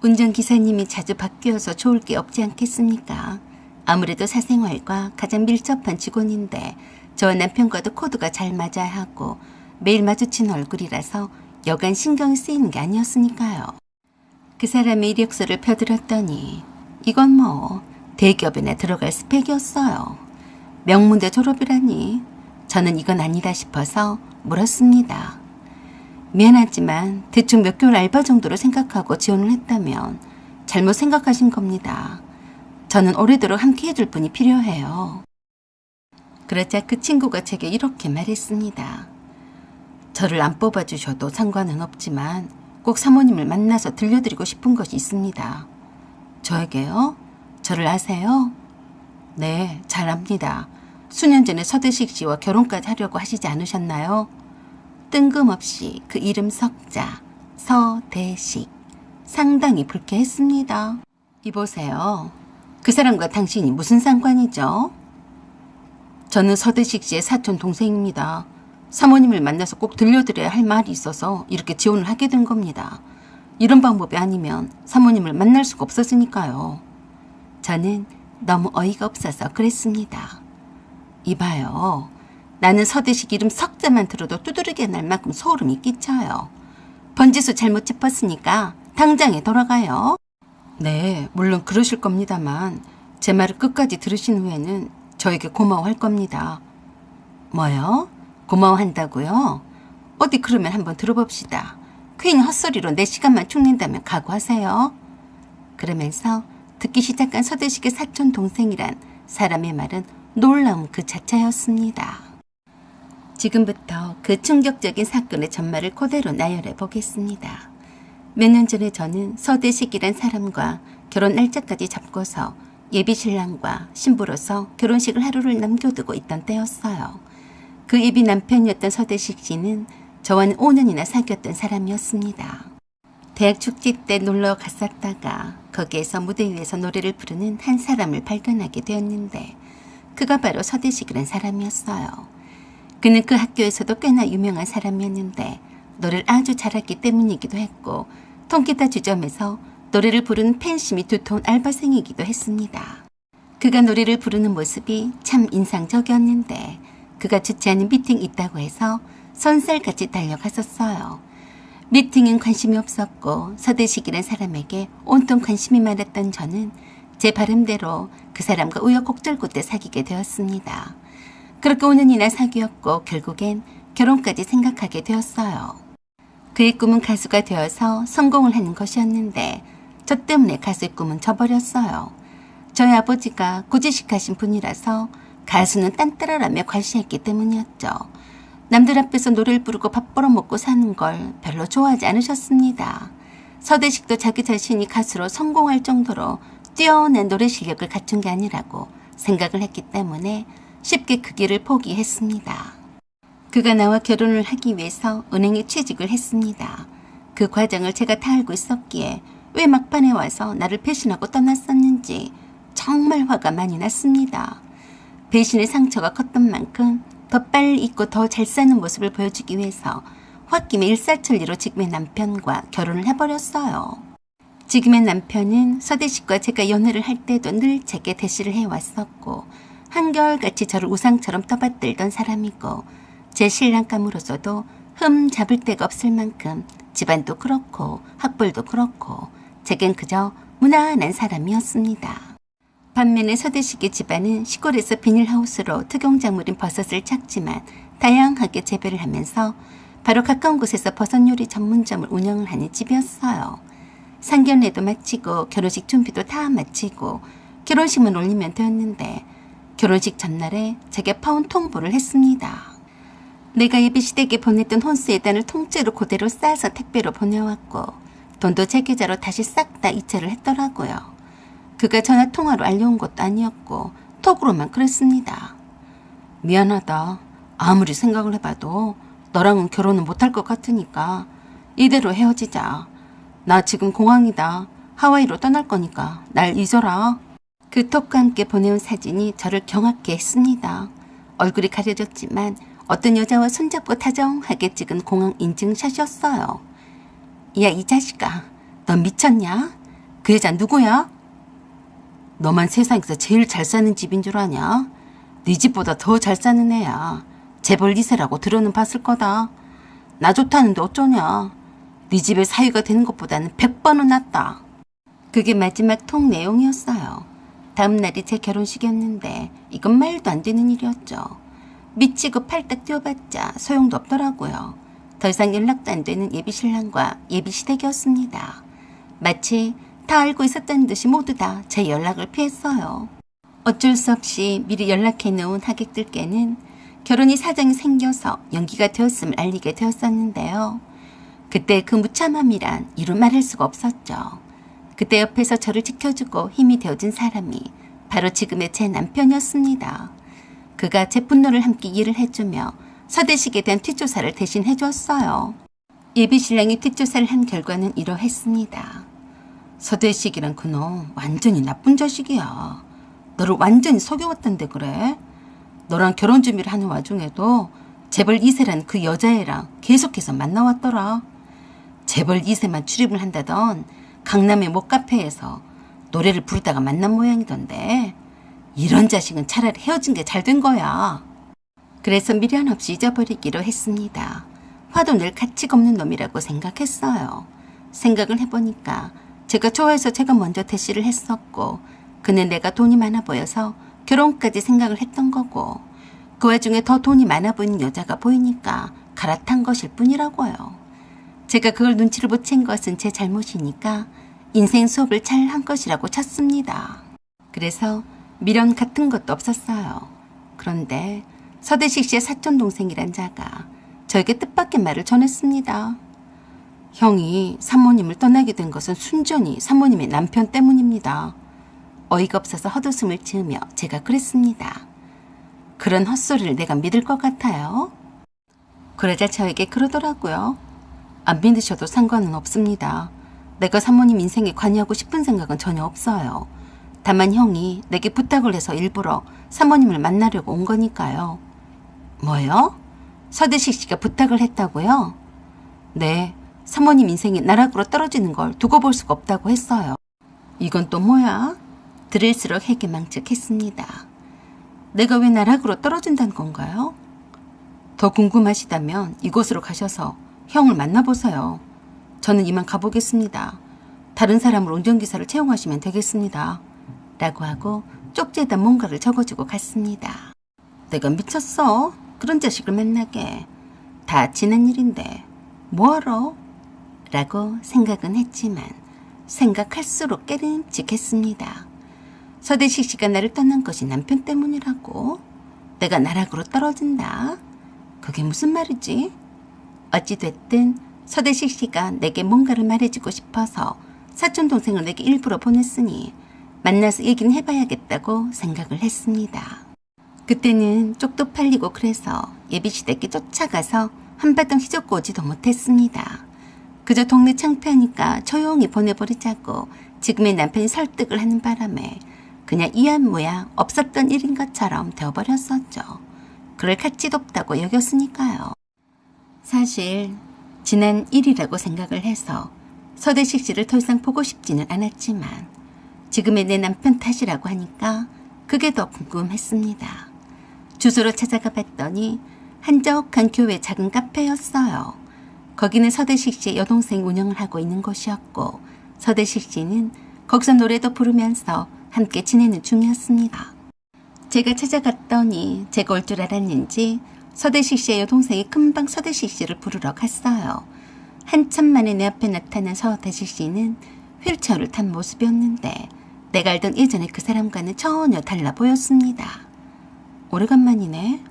A: 운전기사님이 자주 바뀌어서 좋을 게 없지 않겠습니까? 아무래도 사생활과 가장 밀접한 직원인데 저와 남편과도 코드가 잘 맞아야 하고 매일 마주치는 얼굴이라서 여간 신경이 쓰이는 게 아니었으니까요. 그 사람의 이력서를 펴들었더니 이건 뭐 대기업이나 들어갈 스펙이었어요. 명문대 졸업이라니 저는 이건 아니다 싶어서 물었습니다. 미안하지만 대충 몇 개월 알바 정도로 생각하고 지원을 했다면 잘못 생각하신 겁니다. 저는 오래도록 함께 해줄 분이 필요해요. 그러자 그 친구가 제게 이렇게 말했습니다. 저를 안 뽑아주셔도 상관은 없지만 꼭 사모님을 만나서 들려드리고 싶은 것이 있습니다. 저에게요? 저를 아세요? 네, 잘 압니다. 수년 전에 서대식 씨와 결혼까지 하려고 하시지 않으셨나요? 뜬금없이 그 이름 석자, 서대식. 상당히 불쾌했습니다. 이보세요. 그 사람과 당신이 무슨 상관이죠? 저는 서대식 씨의 사촌 동생입니다. 사모님을 만나서 꼭 들려드려야 할 말이 있어서 이렇게 지원을 하게 된 겁니다. 이런 방법이 아니면 사모님을 만날 수가 없었으니까요. 저는 너무 어이가 없어서 그랬습니다. 이봐요. 나는 서대식 이름 석자만 들어도 두드러기가 날 만큼 소름이 끼쳐요. 번지수 잘못 짚었으니까 당장에 돌아가요. 네, 물론 그러실 겁니다만 제 말을 끝까지 들으신 후에는 저에게 고마워할 겁니다. 뭐요? 고마워한다고요? 어디 그러면 한번 들어봅시다. 괜히 헛소리로 내 시간만 축낸다면 각오하세요. 그러면서 듣기 시작한 서대식의 사촌 동생이란 사람의 말은 놀라움 그 자체였습니다. 지금부터 그 충격적인 사건의 전말을 그대로 나열해 보겠습니다. 몇 년 전에 저는 서대식이란 사람과 결혼 날짜까지 잡고서 예비 신랑과 신부로서 결혼식을 하루를 남겨두고 있던 때였어요. 그 예비 남편이었던 서대식 씨는 저와는 5년이나 사귀었던 사람이었습니다. 대학 축제 때 놀러 갔었다가 거기에서 무대 위에서 노래를 부르는 한 사람을 발견하게 되었는데 그가 바로 서대식이란 사람이었어요. 그는 그 학교에서도 꽤나 유명한 사람이었는데 노래를 아주 잘했기 때문이기도 했고 통기타 주점에서 노래를 부르는 팬심이 두터운 알바생이기도 했습니다. 그가 노래를 부르는 모습이 참 인상적이었는데 그가 주최하는 미팅이 있다고 해서 선살같이 달려갔었어요. 미팅엔 관심이 없었고 서대식이란 사람에게 온통 관심이 많았던 저는 제 바람대로 그 사람과 우여곡절 끝에 사귀게 되었습니다. 그렇게 5년이나 사귀었고 결국엔 결혼까지 생각하게 되었어요. 그의 꿈은 가수가 되어서 성공을 하는 것이었는데 저 때문에 가수의 꿈은 져버렸어요. 저희 아버지가 고지식하신 분이라서 가수는 딴따라라며 과시했기 때문이었죠. 남들 앞에서 노래를 부르고 밥 벌어먹고 사는 걸 별로 좋아하지 않으셨습니다. 서대식도 자기 자신이 가수로 성공할 정도로 뛰어난 노래 실력을 갖춘 게 아니라고 생각을 했기 때문에 쉽게 그 길을 포기했습니다. 그가 나와 결혼을 하기 위해서 은행에 취직을 했습니다. 그 과정을 제가 다 알고 있었기에 왜 막판에 와서 나를 배신하고 떠났었는지 정말 화가 많이 났습니다. 배신의 상처가 컸던 만큼 더 빨리 잊고 더 잘 사는 모습을 보여주기 위해서 홧김에 일사천리로 지금의 남편과 결혼을 해버렸어요. 지금의 남편은 서대식과 제가 연애를 할 때도 늘 제게 대시를 해왔었고 한결같이 저를 우상처럼 떠받들던 사람이고 제 신랑감으로서도 흠 잡을 데가 없을 만큼 집안도 그렇고 학벌도 그렇고 제겐 그저 무난한 사람이었습니다. 반면에 서대식의 집안은 시골에서 비닐하우스로 특용작물인 버섯을 찾지만 다양하게 재배를 하면서 바로 가까운 곳에서 버섯 요리 전문점을 운영을 하는 집이었어요. 상견례도 마치고 결혼식 준비도 다 마치고 결혼식만 올리면 되었는데 결혼식 전날에 제게 파혼 통보를 했습니다. 내가 예비시댁에 보냈던 혼수예단을 통째로 그대로 싸서 택배로 보내왔고 돈도 제 계좌로 다시 싹 다 이체를 했더라고요. 그가 전화통화로 알려온 것도 아니었고 톡으로만 그랬습니다. 미안하다. 아무리 생각을 해봐도 너랑은 결혼은 못할 것 같으니까 이대로 헤어지자. 나 지금 공항이다. 하와이로 떠날 거니까 날 잊어라. 그 톡과 함께 보내온 사진이 저를 경악케 했습니다. 얼굴이 가려졌지만 어떤 여자와 손잡고 다정하게 찍은 공항 인증샷이었어요. 야, 이 자식아, 넌 미쳤냐? 그 여자 누구야? 너만 세상에서 제일 잘 사는 집인 줄 아냐? 네 집보다 더 잘 사는 애야. 재벌 2세라고 들어는 봤을 거다. 나 좋다는데 어쩌냐? 네 집에 사위가 되는 것보다는 100번은 낫다. 그게 마지막 통 내용이었어요. 다음 날이 제 결혼식이었는데 이건 말도 안 되는 일이었죠. 미치고 팔딱 뛰어봤자 소용도 없더라고요. 더 이상 연락도 안 되는 예비신랑과 예비시댁이었습니다. 마치 다 알고 있었다는 듯이 모두 다 제 연락을 피했어요. 어쩔 수 없이 미리 연락해놓은 하객들께는 결혼이 사정이 생겨서 연기가 되었음을 알리게 되었었는데요. 그때 그 무참함이란 이루 말할 수가 없었죠. 그때 옆에서 저를 지켜주고 힘이 되어준 사람이 바로 지금의 제 남편이었습니다. 그가 제 분노를 함께 이해를 해주며 서대식에 대한 뒷조사를 대신 해주었어요. 예비신랑이 뒷조사를 한 결과는 이러했습니다. 서대식이란 그놈 완전히 나쁜 자식이야. 너를 완전히 속여왔던데 그래? 너랑 결혼 준비를 하는 와중에도 재벌 2세란 그 여자애랑 계속해서 만나왔더라. 재벌 2세만 출입을 한다던 강남의 목카페에서 노래를 부르다가 만난 모양이던데 이런 자식은 차라리 헤어진 게 잘 된 거야. 그래서 미련 없이 잊어버리기로 했습니다. 화도 늘 가치가 없는 놈이라고 생각했어요. 생각을 해보니까 제가 좋아해서 제가 먼저 대시를 했었고 그는 내가 돈이 많아 보여서 결혼까지 생각을 했던 거고 그 와중에 더 돈이 많아 보이는 여자가 보이니까 갈아탄 것일 뿐이라고요. 제가 그걸 눈치를 못 챈 것은 제 잘못이니까 인생 수업을 잘 한 것이라고 쳤습니다. 그래서 미련 같은 것도 없었어요. 그런데 서대식 씨의 사촌동생이란 자가 저에게 뜻밖의 말을 전했습니다. 형이 사모님을 떠나게 된 것은 순전히 사모님의 남편 때문입니다. 어이가 없어서 헛웃음을 지으며 제가 그랬습니다. 그런 헛소리를 내가 믿을 것 같아요? 그러자 저에게 그러더라고요. 안 믿으셔도 상관은 없습니다. 내가 사모님 인생에 관여하고 싶은 생각은 전혀 없어요. 다만 형이 내게 부탁을 해서 일부러 사모님을 만나려고 온 거니까요. 뭐요? 서대식 씨가 부탁을 했다고요? 네, 사모님 인생이 나락으로 떨어지는 걸 두고 볼 수가 없다고 했어요. 이건 또 뭐야? 들을수록 해괴망측했습니다. 내가 왜 나락으로 떨어진다는 건가요? 더 궁금하시다면 이곳으로 가셔서 형을 만나보세요. 저는 이만 가보겠습니다. 다른 사람으로 운전기사를 채용하시면 되겠습니다. 라고 하고 쪽지에다 뭔가를 적어주고 갔습니다. 내가 미쳤어? 그런 자식을 만나게. 다 지난 일인데 뭐하러? 라고 생각은 했지만 생각할수록 깨름직했습니다. 서대식 씨가 나를 떠난 것이 남편 때문이라고? 내가 나락으로 떨어진다? 그게 무슨 말이지? 어찌됐든 서대식 씨가 내게 뭔가를 말해주고 싶어서 사촌동생을 내게 일부러 보냈으니 만나서 얘기는 해봐야겠다고 생각을 했습니다. 그때는 쪽도 팔리고 그래서 예비시댁에 쫓아가서 한바탕 휘젓고 오지도 못했습니다. 그저 동네 창피하니까 조용히 보내버리자고 지금의 남편이 설득을 하는 바람에 그냥 이안무야 없었던 일인 것처럼 되어버렸었죠. 그럴 가치도 없다고 여겼으니까요. 사실 지난 일이라고 생각을 해서 서대식 씨를 더 이상 보고 싶지는 않았지만 지금의 내 남편 탓이라고 하니까 그게 더 궁금했습니다. 주소로 찾아가 봤더니 한적한 교회 작은 카페였어요. 거기는 서대식 씨의 여동생이 운영을 하고 있는 곳이었고 서대식 씨는 거기서 노래도 부르면서 함께 지내는 중이었습니다. 제가 찾아갔더니 제가 올 줄 알았는지 서대식 씨의 여동생이 금방 서대식 씨를 부르러 갔어요. 한참 만에 내 앞에 나타난 서대식 씨는 휠체어를 탄 모습이었는데 내가 알던 예전에 그 사람과는 전혀 달라 보였습니다. 오래간만이네.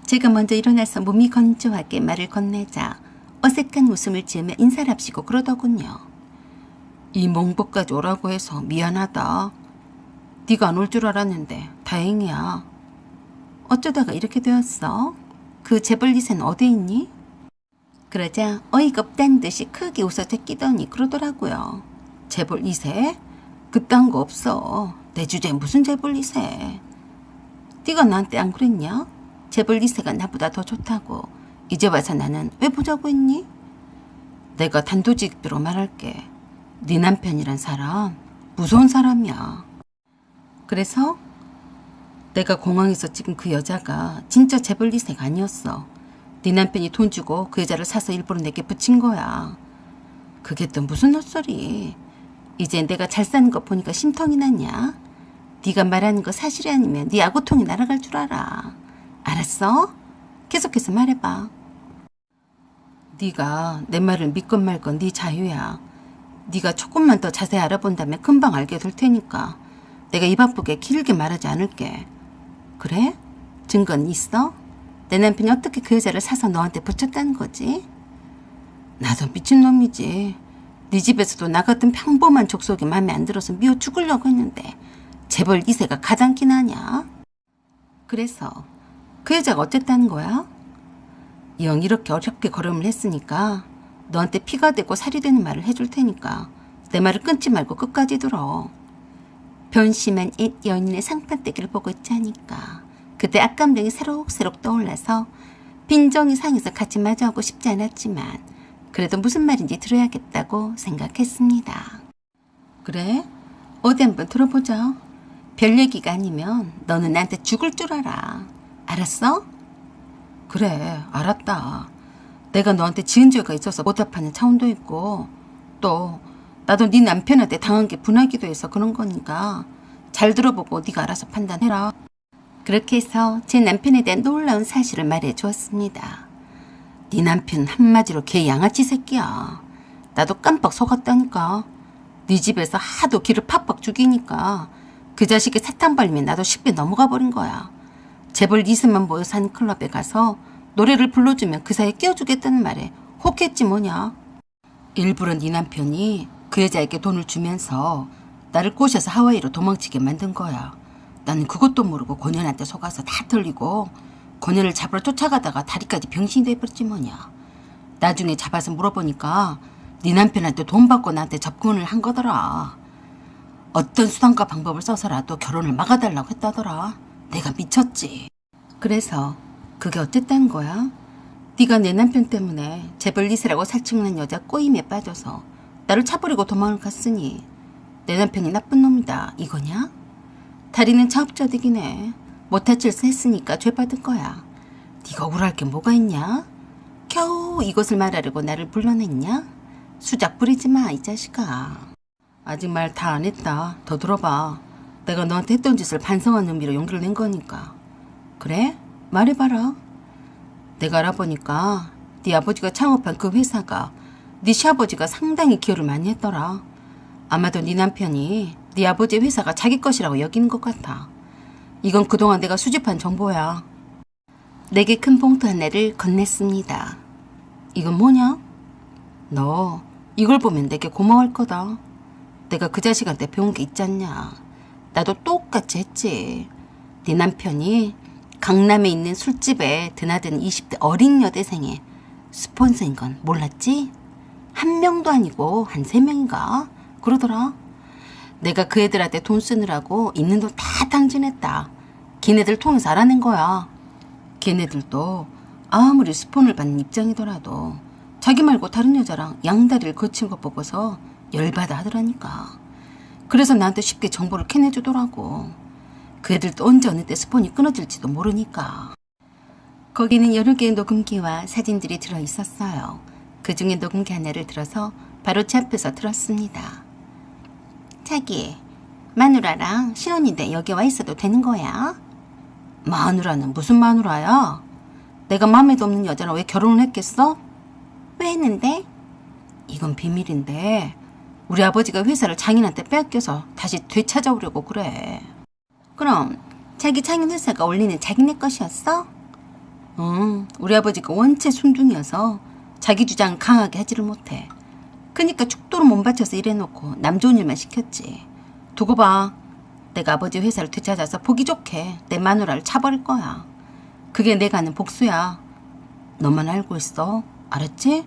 A: 제가 먼저 일어나서 몸이 건조하게 말을 건네자 어색한 웃음을 지으며 인사랍시고 그러더군요. 이 몽복까지 오라고 해서 미안하다. 네가 안 올 줄 알았는데 다행이야. 어쩌다가 이렇게 되었어? 그 재벌 2세는 어디 있니? 그러자 어이가 없다는 듯이 크게 웃어 제끼더니 그러더라고요. 재벌 2세? 그딴 거 없어. 내 주제에 무슨 재벌 2세? 네가 나한테 안 그랬냐? 재벌 2세가 나보다 더 좋다고. 이제 와서 나는 왜 보자고 했니? 내가 단도직입으로 말할게. 네 남편이란 사람 무서운 사람이야. 그래서 내가 공항에서 찍은 그 여자가 진짜 재벌 2세가 아니었어. 네 남편이 돈 주고 그 여자를 사서 일부러 내게 붙인 거야. 그게 또 무슨 헛소리. 이제 내가 잘 사는 거 보니까 심통이 났냐? 네가 말하는 거 사실이 아니면 네 아구통이 날아갈 줄 알아. 알았어? 계속해서 말해봐. 네가 내 말을 믿건 말건 네 자유야. 네가 조금만 더 자세히 알아본다면 금방 알게 될 테니까 내가 입 아프게 길게 말하지 않을게. 그래? 증거는 있어? 내 남편이 어떻게 그 여자를 사서 너한테 붙였다는 거지? 나도 미친놈이지. 네 집에서도 나 같은 평범한 족속이 마음에 안 들어서 미워 죽으려고 했는데 재벌 2세가 가당키 나냐? 그래서 그 여자가 어쨌다는 거야? 영 이렇게 어렵게 걸음을 했으니까 너한테 피가 되고 살이 되는 말을 해줄 테니까 내 말을 끊지 말고 끝까지 들어. 변심한 옛 연인의 상판대기를 보고 있자니까 그때 악감정이 새록새록 떠올라서 빈정이 상해서 같이 마주하고 싶지 않았지만 그래도 무슨 말인지 들어야겠다고 생각했습니다. 그래? 어디 한번 들어보자. 별 얘기가 아니면 너는 나한테 죽을 줄 알아. 알았어? 그래, 알았다. 내가 너한테 지은 죄가 있어서 보답하는 차원도 있고 또 나도 네 남편한테 당한 게 분하기도 해서 그런 거니까 잘 들어보고 네가 알아서 판단해라. 그렇게 해서 제 남편에 대한 놀라운 사실을 말해 주었습니다. 네 남편 한마디로 개 양아치 새끼야. 나도 깜빡 속았다니까. 네 집에서 하도 기를 팍팍 죽이니까 그 자식이 사탕 발리면 나도 쉽게 넘어가 버린 거야. 재벌 2세만 모여서 한 클럽에 가서 노래를 불러주면 그 사이에 끼워주겠다는 말에 혹했지 뭐냐. 일부러 네 남편이 그 여자에게 돈을 주면서 나를 꼬셔서 하와이로 도망치게 만든 거야. 나는 그것도 모르고 권현한테 속아서 다 털리고 권현을 잡으러 쫓아가다가 다리까지 병신이 돼버렸지 뭐냐. 나중에 잡아서 물어보니까 네 남편한테 돈 받고 나한테 접근을 한 거더라. 어떤 수단과 방법을 써서라도 결혼을 막아달라고 했다더라. 내가 미쳤지. 그래서 그게 어쨌다는 거야? 네가 내 남편 때문에 재벌 2세라고 살충난 여자 꼬임에 빠져서 나를 차버리고 도망을 갔으니 내 남편이 나쁜 놈이다 이거냐? 다리는 자업자득이네. 못할 짓을 했으니까 죄 받을 거야. 네가 억울할 게 뭐가 있냐? 겨우 이것을 말하려고 나를 불러냈냐? 수작 부리지 마, 이 자식아. 아직 말 다 안 했다. 더 들어봐. 내가 너한테 했던 짓을 반성한 의미로 용기를 낸 거니까. 그래? 말해봐라. 내가 알아보니까 네 아버지가 창업한 그 회사가 네 시아버지가 상당히 기여를 많이 했더라. 아마도 네 남편이 네 아버지의 회사가 자기 것이라고 여기는 것 같아. 이건 그동안 내가 수집한 정보야. 내게 큰 봉투 하나를 건넸습니다. 이건 뭐냐? 너 이걸 보면 내게 고마워할 거다. 내가 그 자식한테 배운 게 있잖냐. 나도 똑같이 했지. 네 남편이 강남에 있는 술집에 드나드는 20대 어린 여대생의 스폰서인 건 몰랐지? 한 명도 아니고 한 3명인가? 그러더라. 내가 그 애들한테 돈 쓰느라고 있는 돈 다 탕진했다. 걔네들 통해서 알아낸 거야. 걔네들도 아무리 스폰을 받는 입장이더라도 자기 말고 다른 여자랑 양다리를 거친 거 보고서 열받아 하더라니까. 그래서 나한테 쉽게 정보를 캐내주더라고. 그 애들도 언제 어느 때 스폰이 끊어질지도 모르니까. 거기는 여러 개의 녹음기와 사진들이 들어있었어요. 그 중에 녹음기 하나를 들어서 바로 제 앞에서 들었습니다. 자기, 마누라랑 신혼인데 여기 와 있어도 되는 거야? 마누라는 무슨 마누라야? 내가 마음에도 없는 여자랑 왜 결혼을 했겠어? 왜 했는데? 이건 비밀인데 우리 아버지가 회사를 장인한테 빼앗겨서 다시 되찾아오려고 그래. 그럼 자기 장인 회사가 원래는 자기네 것이었어? 응, 우리 아버지가 원체 순둥이어서 자기 주장 강하게 하지를 못해. 그니까 죽도록 몸 바쳐서 일해놓고 남 좋은 일만 시켰지. 두고 봐. 내가 아버지 회사를 되찾아서 보기 좋게 내 마누라를 차버릴 거야. 그게 내가 하는 복수야. 너만 알고 있어. 알았지?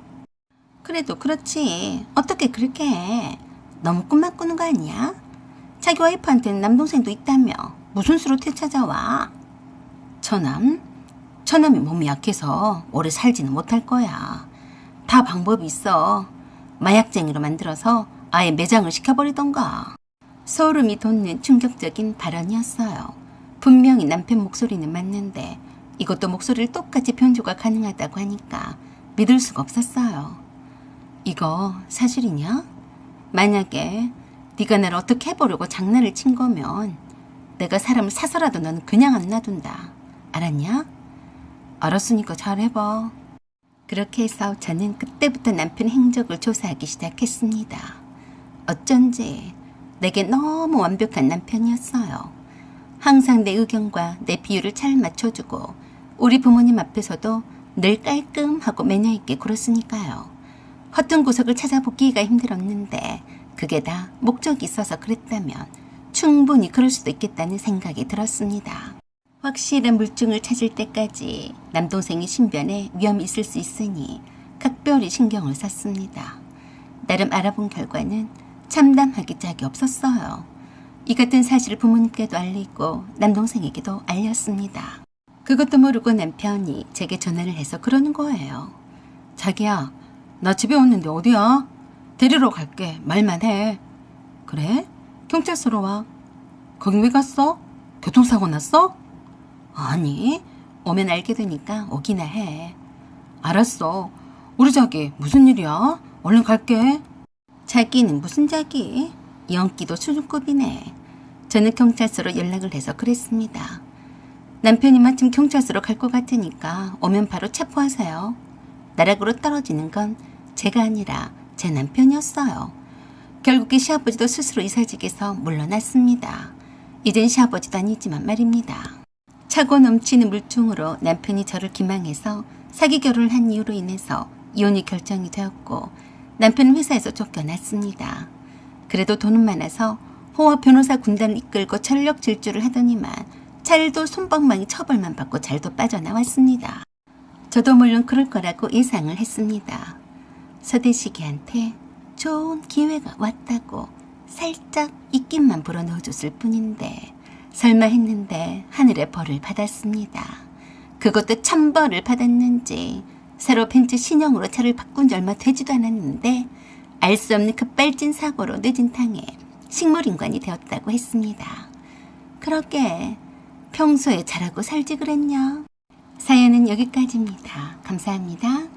A: 그래도 그렇지. 어떻게 그렇게 해. 너무 꿈만 꾸는 거 아니야? 자기 와이프한테는 남동생도 있다며. 무슨 수로 되찾아와? 처남이 몸이 약해서 오래 살지는 못할 거야. 다 방법이 있어. 마약쟁이로 만들어서 아예 매장을 시켜버리던가. 소름이 돋는 충격적인 발언이었어요. 분명히 남편 목소리는 맞는데 이것도 목소리를 똑같이 변조가 가능하다고 하니까 믿을 수가 없었어요. 이거 사실이냐? 만약에 네가 나를 어떻게 해보려고 장난을 친 거면 내가 사람을 사서라도 너는 그냥 안 놔둔다. 알았냐? 알았으니까 잘해봐. 그렇게 해서 저는 그때부터 남편 행적을 조사하기 시작했습니다. 어쩐지 내게 너무 완벽한 남편이었어요. 항상 내 의견과 내 비율을 잘 맞춰주고 우리 부모님 앞에서도 늘 깔끔하고 매너있게 굴었으니까요. 허튼 구석을 찾아보기가 힘들었는데 그게 다 목적이 있어서 그랬다면 충분히 그럴 수도 있겠다는 생각이 들었습니다. 확실한 물증을 찾을 때까지 남동생의 신변에 위험이 있을 수 있으니 각별히 신경을 썼습니다. 나름 알아본 결과는 참담하기 짝이 없었어요. 이 같은 사실을 부모님께도 알리고 남동생에게도 알렸습니다. 그것도 모르고 남편이 제게 전화를 해서 그러는 거예요. 자기야, 나 집에 왔는데 어디야? 데리러 갈게. 말만 해. 그래? 경찰서로 와. 거긴 왜 갔어? 교통사고 났어? 아니, 오면 알게 되니까 오기나 해. 알았어. 우리 자기 무슨 일이야? 얼른 갈게. 자기는 무슨 자기? 연기도 수준급이네. 저는 경찰서로 연락을 해서 그랬습니다. 남편이 마침 경찰서로 갈 것 같으니까 오면 바로 체포하세요. 나락으로 떨어지는 건 제가 아니라 제 남편이었어요. 결국에 시아버지도 스스로 이사직에서 물러났습니다. 이젠 시아버지도 아니지만 말입니다. 차고 넘치는 물증으로 남편이 저를 기망해서 사기 결혼을 한 이유로 인해서 이혼이 결정이 되었고 남편은 회사에서 쫓겨났습니다. 그래도 돈은 많아서 호화 변호사 군단을 이끌고 전력 질주를 하더니만 잘도 솜방망이 처벌만 받고 잘도 빠져나왔습니다. 저도 물론 그럴 거라고 예상을 했습니다. 서대식이한테 좋은 기회가 왔다고 살짝 입김만 불어넣어줬을 뿐인데 설마 했는데 하늘의 벌을 받았습니다. 그것도 천벌을 받았는지 새로 벤츠 신형으로 차를 바꾼 지 얼마 되지도 않았는데 알 수 없는 급발진 사고로 늦은 탕에 식물인간이 되었다고 했습니다. 그러게 평소에 잘하고 살지 그랬냐? 사연은 여기까지입니다. 감사합니다.